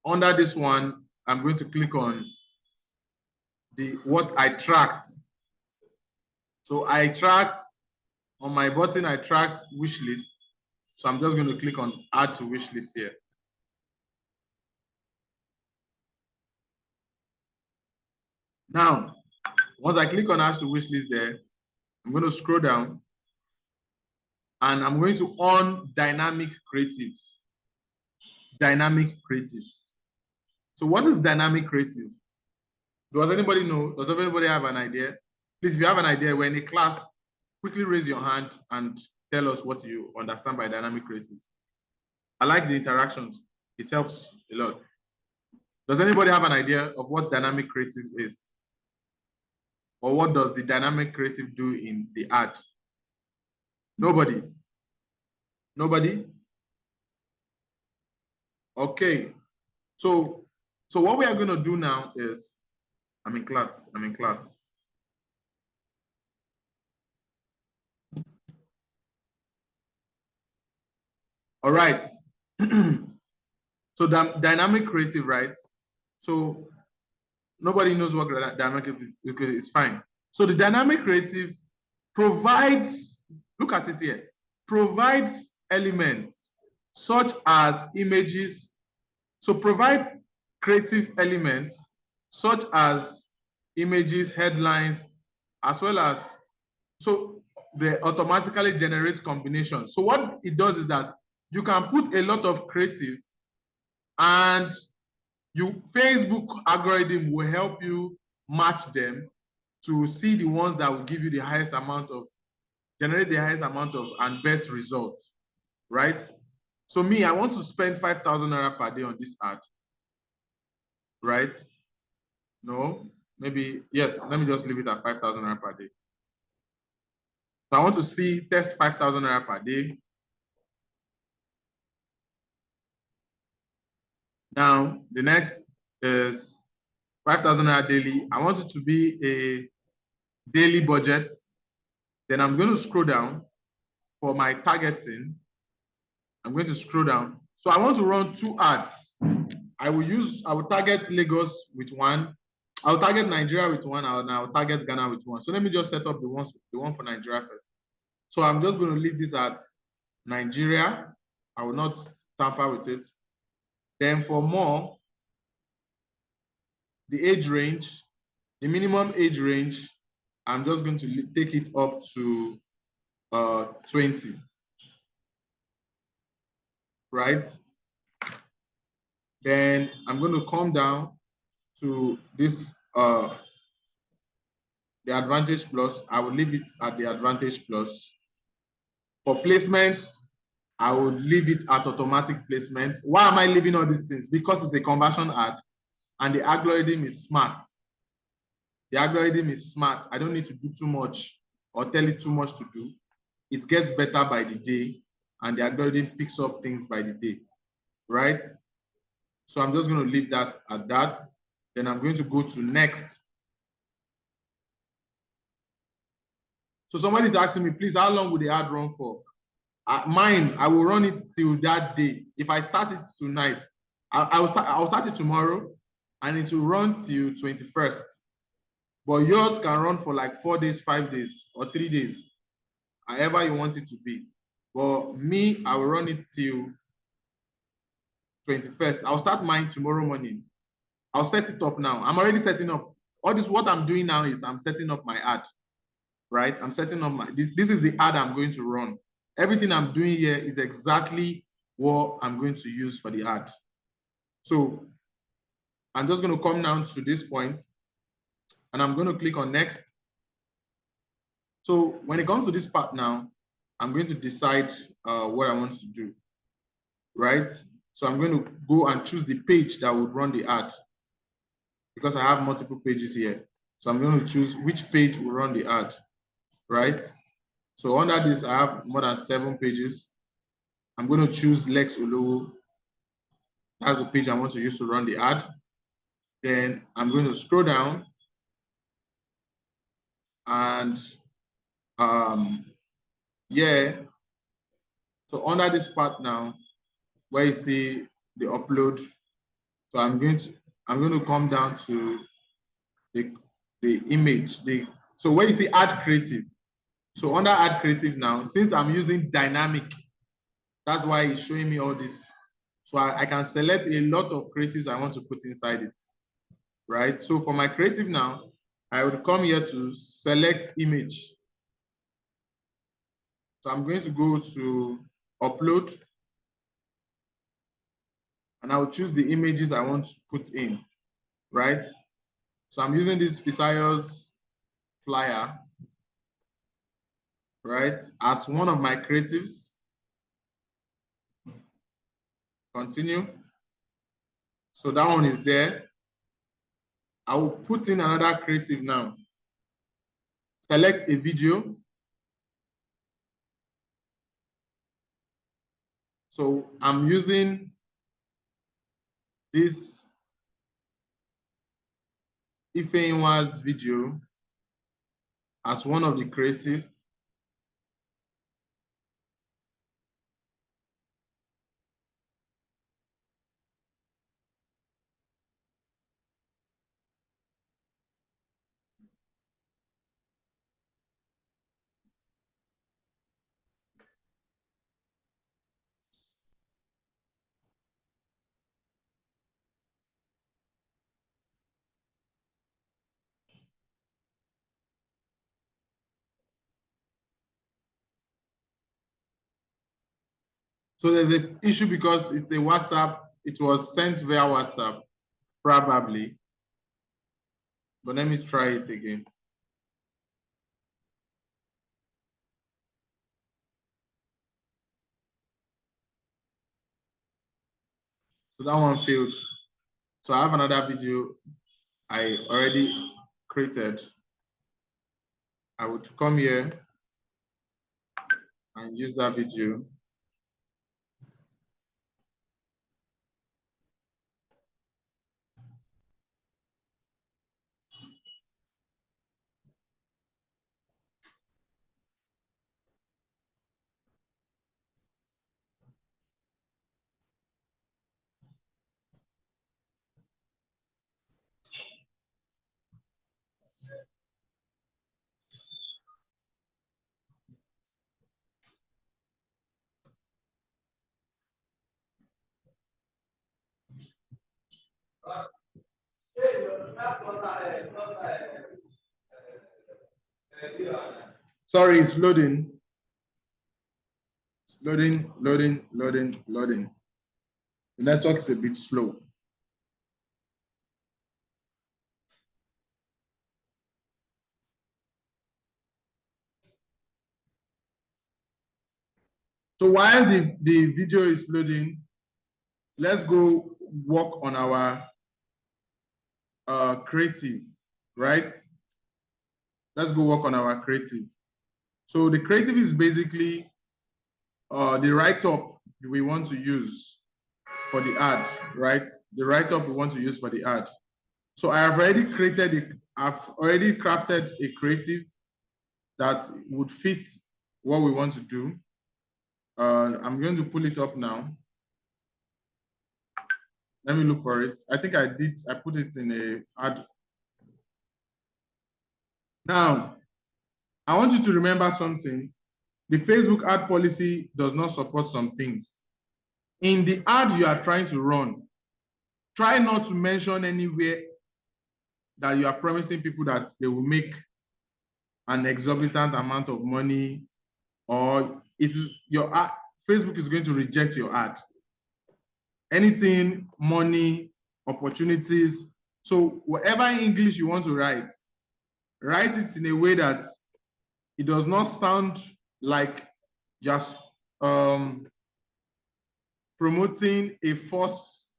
[SPEAKER 1] under this one, I'm going to click on what I tracked. So I tracked on my button, I tracked wish list. So I'm just going to click on add to wish list here. Now, once I click on add to wish list there, I'm going to scroll down and I'm going to on dynamic creatives. Dynamic creatives. So what is dynamic creative? Does anybody know? Does anybody have an idea? Please, if you have an idea, we're in a class, quickly raise your hand and tell us what you understand by dynamic creatives. I like the interactions. It helps a lot. Does anybody have an idea of what dynamic creatives is? Or what does the dynamic creative do in the ad? Nobody? Nobody? Okay. So what we are going to do now is, I'm in class. All right. So dynamic creative, right? So nobody knows what dynamic is. Okay, it's fine. So the dynamic creative provides, look at it here, provides elements such as images. So provide creative elements such as images, headlines, as well as, so they automatically generate combinations. So what it does is that you can put a lot of creative, and Facebook algorithm will help you match them to see the ones that will give you the highest amount of, generate the highest amount of and best results, right? So me, I want to spend 5,000 naira per day on this ad, right? No, maybe, yes, let me just leave it at 5,000 naira per day. So I want to test 5,000 naira per day. Now, the next is 5,000 naira daily. I want it to be a daily budget. Then I'm going to scroll down for my targeting. I'm going to scroll down. So I want to run 2 ads. I will target Lagos with 1. I'll target Nigeria with 1, and I'll target Ghana with 1. So let me just set up the one for Nigeria first. So I'm just going to leave this at Nigeria. I will not tamper with it. Then for more, the age range, the minimum age range, I'm just going to take it up to 20, right? Then I'm going to come down to this, the Advantage Plus. I will leave it at the Advantage Plus. For placement, I will leave it at automatic placement. Why am I leaving all these things? Because it's a conversion ad and the algorithm is smart. The algorithm is smart. I don't need to do too much or tell it too much to do. It gets better by the day, and the algorithm picks up things by the day, right? So I'm just going to leave that at that. Then I'm going to go to next. So somebody's asking me, please, how long will the ad run for? Mine, I will run it till that day. If I start it tonight, I'll start it tomorrow, and it will run till 21st. But yours can run for like 4 days, 5 days, or 3 days, however you want it to be. But me, I will run it till 21st. I'll start mine tomorrow morning. I'll set it up now. I'm already setting up. All this, what I'm doing now is I'm setting up my ad, right? I'm setting up this is the ad I'm going to run. Everything I'm doing here is exactly what I'm going to use for the ad. So I'm just going to come down to this point, and I'm going to click on next. So when it comes to this part now, I'm going to decide what I want to do, right? So I'm going to go and choose the page that would run the ad, because I have multiple pages here. So I'm going to choose which page will run the ad, right? So under this, I have more than 7 pages. I'm going to choose Lex Olowo. That's the page I want to use to run the ad. Then I'm going to scroll down, and yeah. So under this part now, where you see the upload, so I'm going to come down to the image. So where you see add creative. So under add creative now, since I'm using dynamic, that's why it's showing me all this. So I can select a lot of creatives I want to put inside it, right? So for my creative now, I would come here to select image. So I'm going to go to upload, and I will choose the images I want to put in, right? So I'm using this Pisios flyer, right, as one of my creatives. Continue. So that one is there. I will put in another creative now. Select a video. So I'm using this Ifeinwa's video as one of the creative. So there's an issue because it's a WhatsApp. It was sent via WhatsApp, probably. But let me try it again. So that one failed. So I have another video I already created. I would come here and use that video. Sorry, it's loading. It's loading. The network is a bit slow. So while the video is loading, let's go work on our creative, right? Let's go work on our creative. So the creative is basically the write-up we want to use for the ad, right? The write-up we want to use for the ad. So I have already crafted a creative that would fit what we want to do. I'm going to pull it up now. Let me look for it. I think I put it in a ad. Now, I want you to remember something. The Facebook ad policy does not support some things. In the ad you are trying to run, try not to mention anywhere that you are promising people that they will make an exorbitant amount of money, or your ad, Facebook is going to reject your ad. Anything, money, opportunities. So whatever English you want to write it in a way that it does not sound like just promoting a false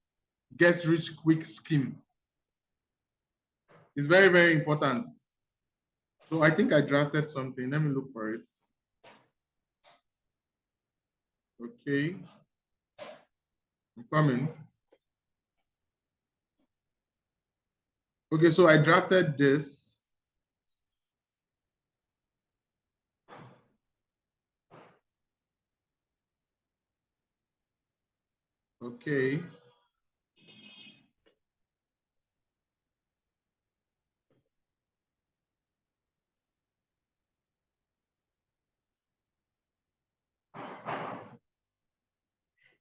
[SPEAKER 1] get rich quick scheme. It's very, very important. So I think I drafted something. Let me look for it. Okay. I'm coming. Okay, so I drafted this. Okay.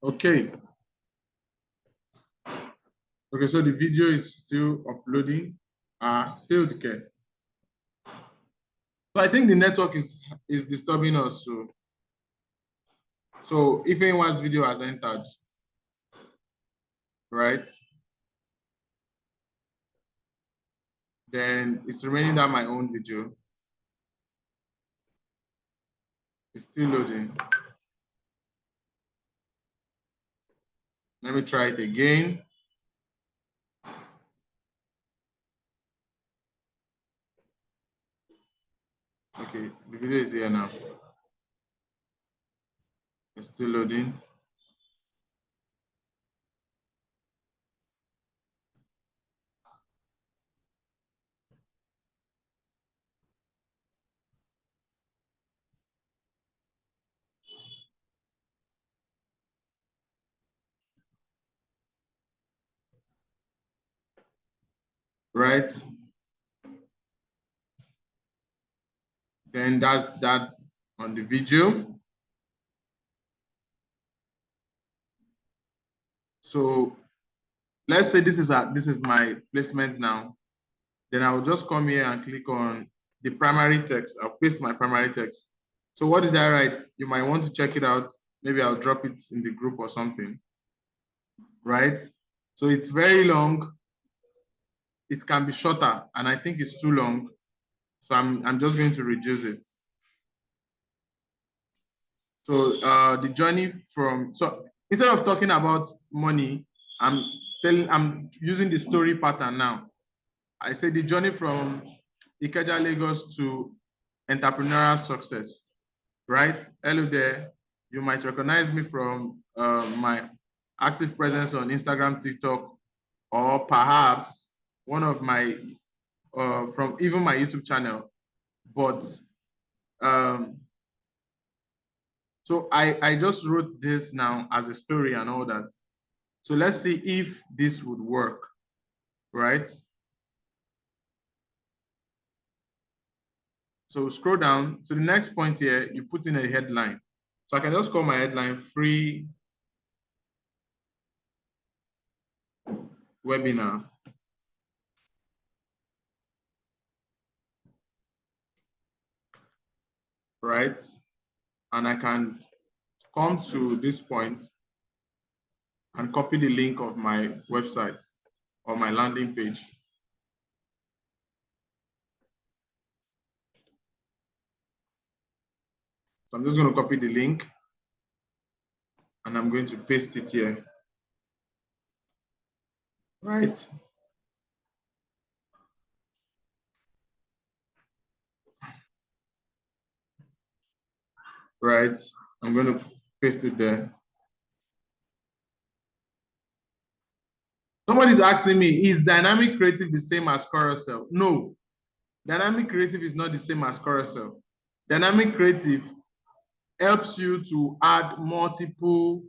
[SPEAKER 1] Okay. Okay, so the video is still uploading. Failed care. So I think the network is disturbing us. So if anyone's video has entered, right? Then it's remaining that my own video. It's still loading. Let me try it again. Okay, the video is here now. It's still loading. Right? Then that's that on the video. So let's say this is my placement now. Then I will just come here and click on the primary text. I'll paste my primary text. So what did I write? You might want to check it out. Maybe I'll drop it in the group or something. Right? So it's very long. It can be shorter, and I think it's too long. So I'm just going to reduce it. So the journey from, so instead of talking about money, I'm using the story pattern now. I say the journey from Ikeja, Lagos to entrepreneurial success, right? Hello there. You might recognize me from my active presence on Instagram, TikTok, or perhaps one of my, from even my YouTube channel. But so I just wrote this now as a story and all that. So let's see if this would work, right? So scroll down to the next point here, you put in a headline. So I can just call my headline free webinar. Right? And I can come to this point and copy the link of my website or my landing page. So I'm just going to copy the link and I'm going to paste it here. Right? Right? I'm going to paste it there. Somebody's asking me, is dynamic creative the same as Carousel? No, dynamic creative is not the same as Carousel. Dynamic creative helps you to add multiple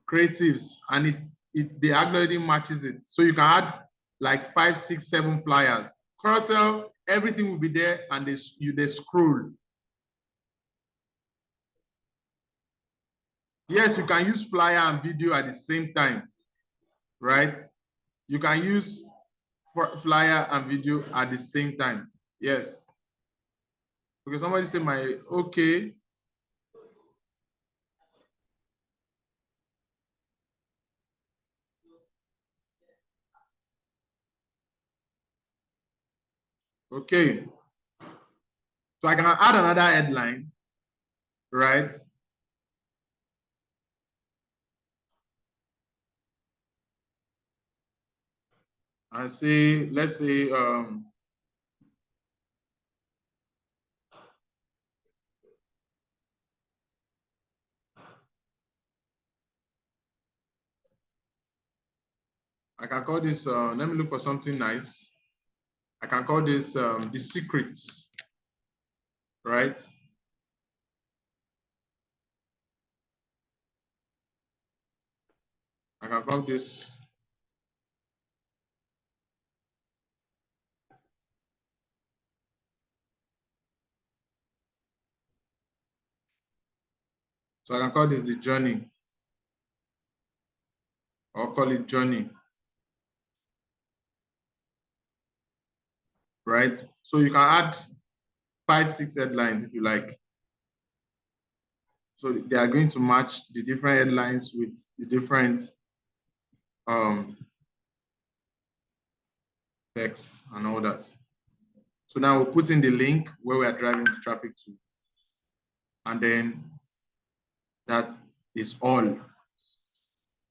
[SPEAKER 1] creatives, and the algorithm matches it. So you can add like 5, 6, 7 flyers. Carousel, everything will be there, and they scroll. Yes, you can use flyer and video at the same time, right? You can use flyer and video at the same time. Yes. Okay, somebody say okay. Okay. So I can add another headline, right? And say, let's say, I can call this, let me look for something nice. I can call this The Secrets, right? I can call this So I can call this The Journey, or call it Journey, right? So you can add 5, 6 headlines if you like. So they are going to match the different headlines with the different text and all that. So now we'll put in the link where we are driving the traffic to. And then that is all.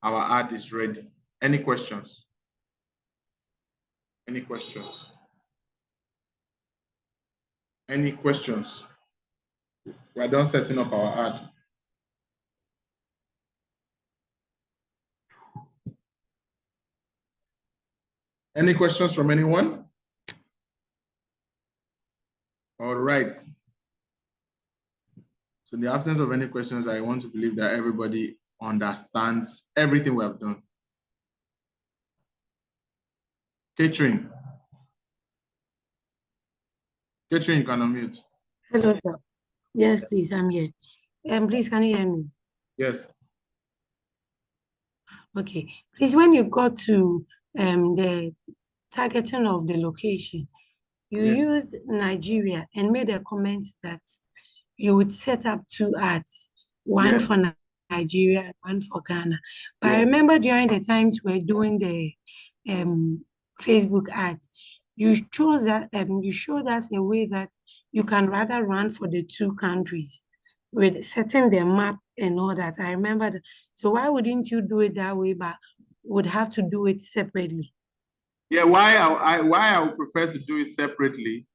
[SPEAKER 1] Our ad is ready. Any questions? Any questions? Any questions? We are done setting up our ad. Any questions from anyone? All right. So in the absence of any questions, I want to believe that everybody understands everything we have done. Catherine. Catherine, you can unmute.
[SPEAKER 8] Hello, sir. Yes, please, I'm here. Please, can you hear me?
[SPEAKER 1] Yes.
[SPEAKER 8] Okay. Please, when you got to the targeting of the location, you used Nigeria and made a comment that you would set up 2 ads, one for Nigeria, one for Ghana. But I remember during the times we're doing the Facebook ads, you chose that you showed us a way that you can rather run for the 2 countries with setting the map and all that. I remember that. So why wouldn't you do it that way, but would have to do it separately?
[SPEAKER 1] Yeah, why I would prefer to do it separately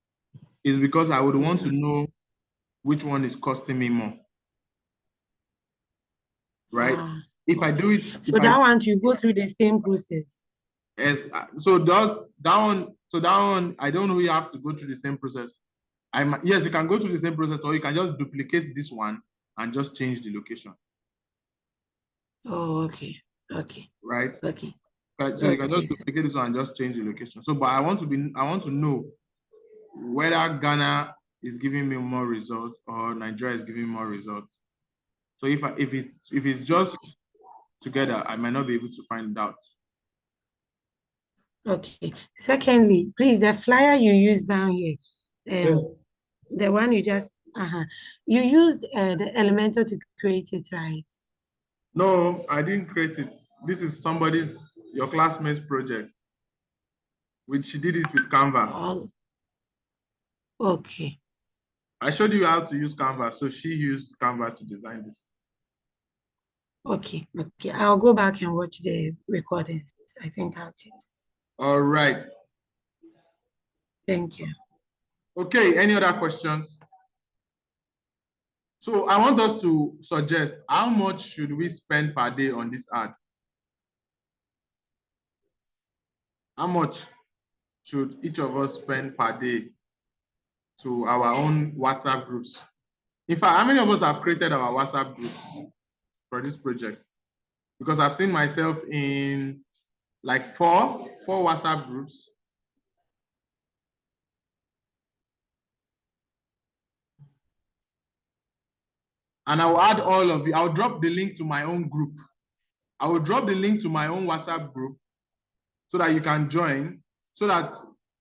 [SPEAKER 1] is because I would want to know which one is costing me more. Right? If I do it,
[SPEAKER 8] so that one you go through the same process.
[SPEAKER 1] Yes. So that one, I don't know. You have to go through the same process. Yes, you can go through the same process, or you can just duplicate this one and just change the location.
[SPEAKER 8] Oh, okay. Okay.
[SPEAKER 1] Right.
[SPEAKER 8] Okay.
[SPEAKER 1] So you can just duplicate this one and just change the location. So, but I want to know whether Ghana is giving me more results or Nigeria is giving me more results. So if it's just together, I might not be able to find out.
[SPEAKER 8] Okay. Secondly, please, the flyer you used down here, the one you just you used the Elementor to create it, right?
[SPEAKER 1] No, I didn't create it. This is your classmate's project, which she did it with Canva.
[SPEAKER 8] Oh. Okay.
[SPEAKER 1] I showed you how to use Canva, so she used Canva to design this.
[SPEAKER 8] Okay. Okay. I'll go back and watch the recordings. I think I'll get it.
[SPEAKER 1] All right.
[SPEAKER 8] Thank you.
[SPEAKER 1] Okay. Any other questions? So I want us to suggest how much should we spend per day on this ad? How much should each of us spend per day to our own WhatsApp groups? In fact, how many of us have created our WhatsApp groups for this project? Because I've seen myself in like four WhatsApp groups. And I will add all of you. I'll drop the link to my own group. I will drop the link to my own WhatsApp group so that you can join, so that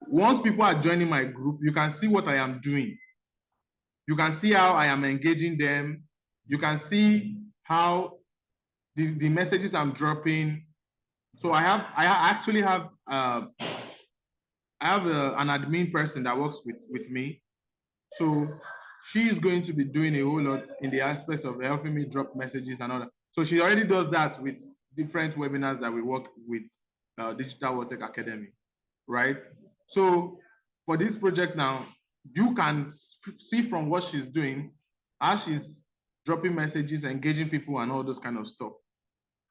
[SPEAKER 1] once people are joining my group, you can see what I am doing. You can see how I am engaging them. You can see how the messages I'm dropping. So I actually have an admin person that works with me. So she is going to be doing a whole lot in the aspects of helping me drop messages and all that. So she already does that with different webinars that we work with Digital World Tech Academy, right? So for this project now, you can see from what she's doing, how she's dropping messages, engaging people and all those kind of stuff,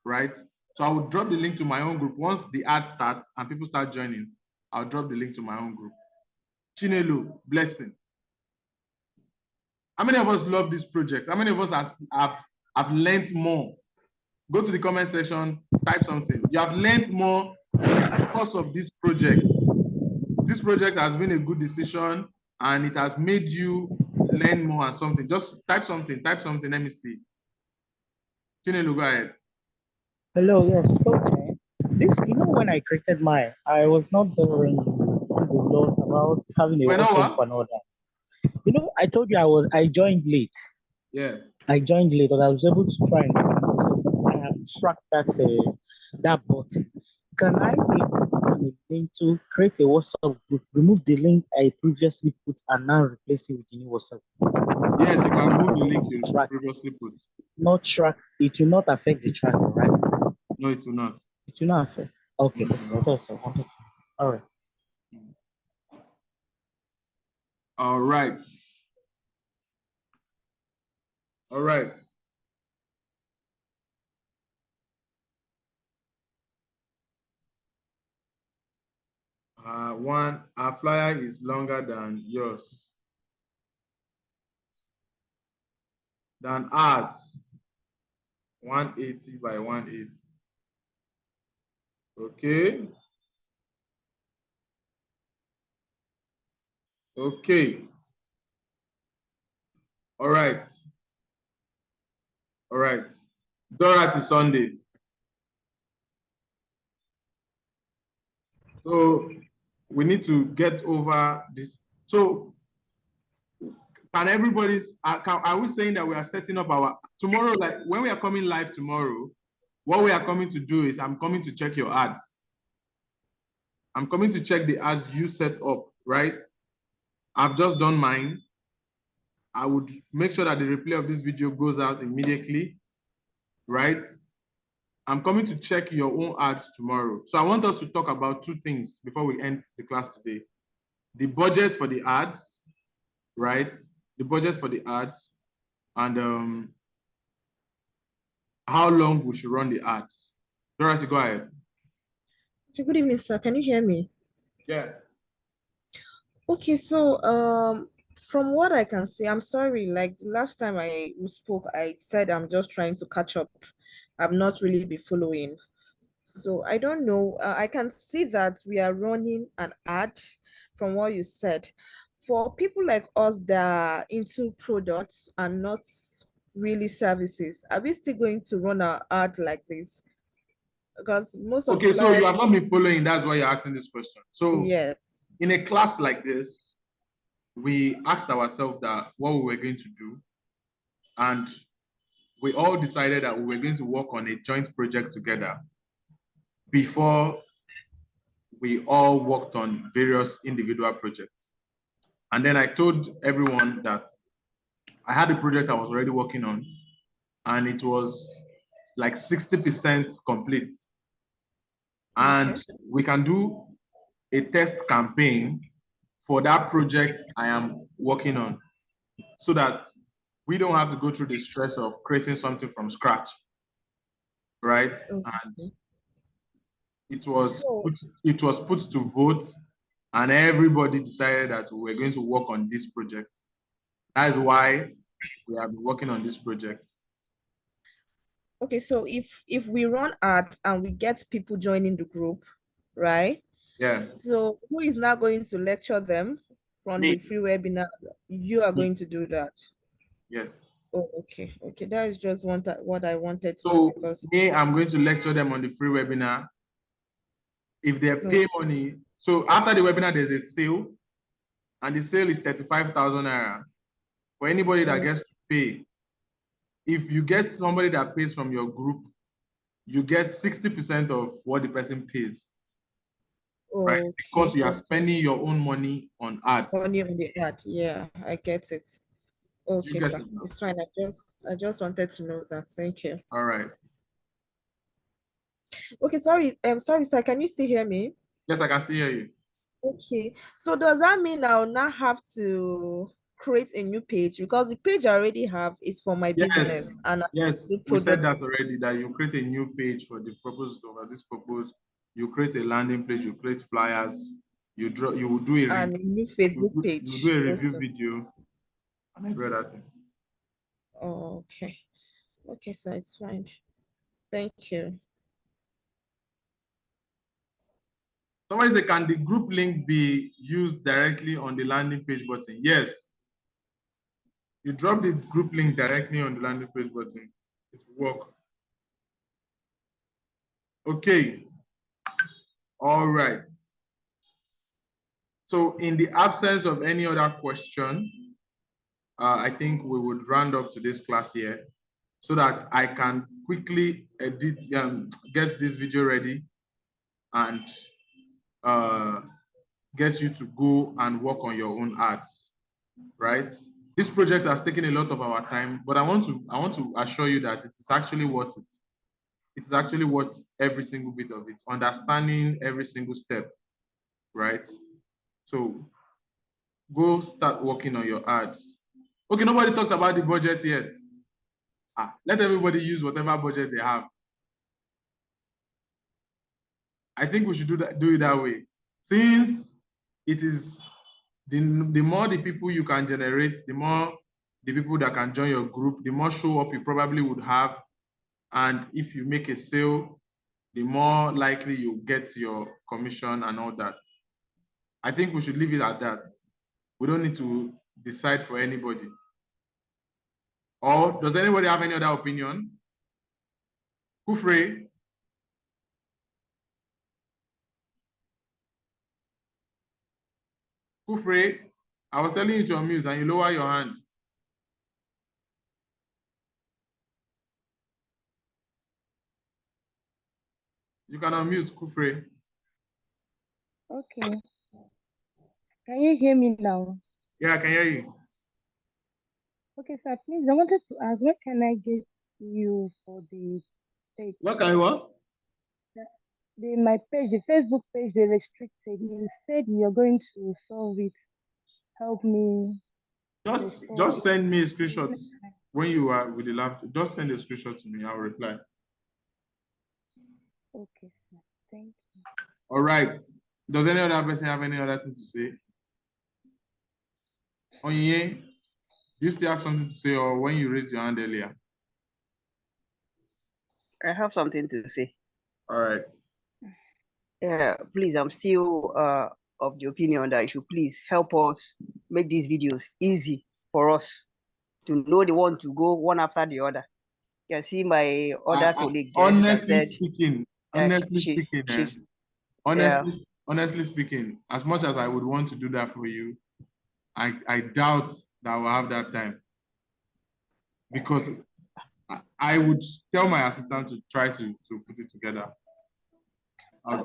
[SPEAKER 1] right? So I will drop the link to my own group. Once the ad starts and people start joining, I'll drop the link to my own group. Chinelu, blessing. How many of us love this project? How many of us have learned more? Go to the comment section, type something. You have learned more because of this project. This project has been a good decision and it has made you learn more and something. Just type something, let me see. Chinelu, go ahead.
[SPEAKER 7] Hello, yes. So, this, when I created mine, I was not there when you learned about having a WhatsApp and all that. I told you I joined late.
[SPEAKER 1] Yeah.
[SPEAKER 7] I joined late, but I was able to try and do something. So since I have tracked that button, Can I edit it on a link to create a WhatsApp group, remove the link I previously put, and now replace it with the new WhatsApp?
[SPEAKER 1] Yes, you can remove the link you previously put.
[SPEAKER 7] Not track. It will not affect the track, right?
[SPEAKER 1] No, it will not.
[SPEAKER 7] It will not affect. Okay, that's all. All right.
[SPEAKER 1] All right. All right. Our flyer is longer than yours. Than ours. 180 by 180. Okay. Okay. All right. All right. Dorothy Sunday. So we need to get over this. So can everybody's, are we saying that we are setting up our, tomorrow, like when we are coming live tomorrow, what we are coming to do is I'm coming to check your ads. I'm coming to check the ads you set up, right? I've just done mine. I would make sure that the replay of this video goes out immediately, right? I'm coming to check your own ads tomorrow. So I want us to talk about two things before we end the class today. The budget for the ads, right? The budget for the ads, and how long we should run the ads. Dorothy, go ahead.
[SPEAKER 5] Okay, good evening, sir. Can you hear me?
[SPEAKER 1] Yeah.
[SPEAKER 5] Okay, so from what I can see, I'm sorry, like the last time we spoke, I said I'm just trying to catch up. I've not really been following. So I don't know. I can see that we are running an ad from what you said. For people like us that are into products and not really services, are we still going to run our ad like this? Because most of the
[SPEAKER 1] Okay, so you
[SPEAKER 5] flyers.
[SPEAKER 1] have not been following, that's why you're asking this question. So
[SPEAKER 5] yes,
[SPEAKER 1] in a class like this, we asked ourselves that what we were going to do, and we all decided that we were going to work on a joint project together before we all worked on various individual projects. And then I told everyone that I had a project I was already working on, and it was like 60% complete. And we can do a test campaign for that project I am working on, so that we don't have to go through the stress of creating something from scratch, right? And it was put to vote, and everybody decided that we were going to work on this project. That is why we have been working on this project.
[SPEAKER 5] Okay, so if we run ads and we get people joining the group, right?
[SPEAKER 1] Yeah.
[SPEAKER 5] So who is now going to lecture them from the free webinar? You are going to do that.
[SPEAKER 1] Yes.
[SPEAKER 5] Oh, okay. Okay, that is just what I wanted to know,
[SPEAKER 1] So
[SPEAKER 5] because
[SPEAKER 1] I'm going to lecture them on the free webinar. If they pay money, so after the webinar, there's a sale, and the sale is 35,000 naira. For anybody that gets to pay, if you get somebody that pays from your group, you get 60% of what the person pays. Right? Because you are spending your own money on ads.
[SPEAKER 5] Money on the ad, yeah, I get it. Okay,
[SPEAKER 1] get
[SPEAKER 5] sir,
[SPEAKER 1] it now?
[SPEAKER 5] it's fine. I just wanted to know that. Thank you.
[SPEAKER 1] All right.
[SPEAKER 5] Okay, sorry. Sorry, sir. Can you still hear me?
[SPEAKER 1] Yes, I can still hear you.
[SPEAKER 5] Okay. So does that mean I'll now have to create a new page, because the page I already have is for my business? And
[SPEAKER 1] yes, we said that already, that you create a new page for the purpose of this purpose. You create a landing page, you create flyers, you will do a
[SPEAKER 5] new Facebook page.
[SPEAKER 1] You do a review video, and every other thing.
[SPEAKER 5] Oh, okay. Okay, so it's fine. Thank you.
[SPEAKER 1] Somebody say, can the group link be used directly on the landing page button? Yes. You drop the group link directly on the landing page button. It will work. Okay. All right. So in the absence of any other question, I think we would round up today's class here, so that I can quickly edit, get this video ready, and get you to go and work on your own ads, right? This project has taken a lot of our time, but I want to assure you that it is actually worth it. It's actually worth every single bit of it, understanding every single step, right? So go start working on your ads. Okay, nobody talked about the budget yet. Let everybody use whatever budget they have. I think we should do it that way. Since it is the more the people you can generate, the more the people that can join your group, the more show up you probably would have. And if you make a sale, the more likely you get your commission and all that. I think we should leave it at that. We don't need to decide for anybody. Or does anybody have any other opinion? Kufre? Kufre, I was telling you to unmute and you lower your hand. You can unmute, Kufre.
[SPEAKER 6] Okay. Can you hear me now?
[SPEAKER 1] Yeah, I can hear you.
[SPEAKER 6] Okay, sir, please, I wanted to ask, where can I get you for the page?
[SPEAKER 1] What can you what?
[SPEAKER 6] My page, the Facebook page, they restricted. You said you're going to solve it. Help me.
[SPEAKER 1] Just send me a screenshot when you are with the laptop. Just send a screenshot to me. I'll reply.
[SPEAKER 6] Okay, sir. Thank you.
[SPEAKER 1] All right. Does any other person have any other thing to say? Onye, do you still have something to say, or when you raised your hand earlier?
[SPEAKER 10] I have something to say.
[SPEAKER 1] All right.
[SPEAKER 10] Yeah, please, I'm still of the opinion that you should please help us make these videos easy for us to know the one to go one after the other. You can see my other colleague there that
[SPEAKER 1] Honestly
[SPEAKER 10] said,
[SPEAKER 1] speaking, honestly speaking, as much as I would want to do that for you, I doubt that I will have that time, because I would tell my assistant to try to put it together.
[SPEAKER 10] I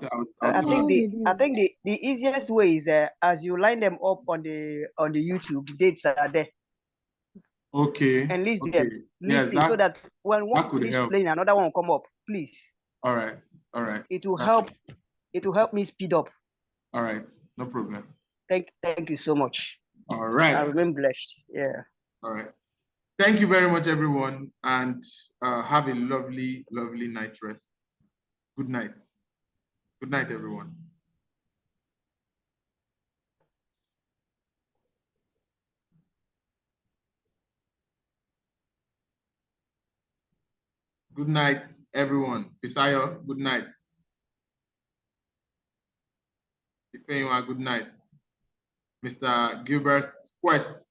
[SPEAKER 10] think the easiest way is as you line them up on the YouTube, the dates are there.
[SPEAKER 1] Okay.
[SPEAKER 10] And list
[SPEAKER 1] okay.
[SPEAKER 10] them, list it so that when one
[SPEAKER 1] could
[SPEAKER 10] finish
[SPEAKER 1] help.
[SPEAKER 10] playing, another one will come up. Please.
[SPEAKER 1] All right. All right.
[SPEAKER 10] It will help. It will help me speed up.
[SPEAKER 1] All right. No problem.
[SPEAKER 10] Thank you so much.
[SPEAKER 1] All right.
[SPEAKER 10] I remain blessed. Yeah.
[SPEAKER 1] All right. Thank you very much, everyone, and have a lovely, lovely night rest. Good night. Good night, everyone. Good night, everyone. Fisayo, good night. Ifeanyiwa, good night. Mr. Gilbert Quest.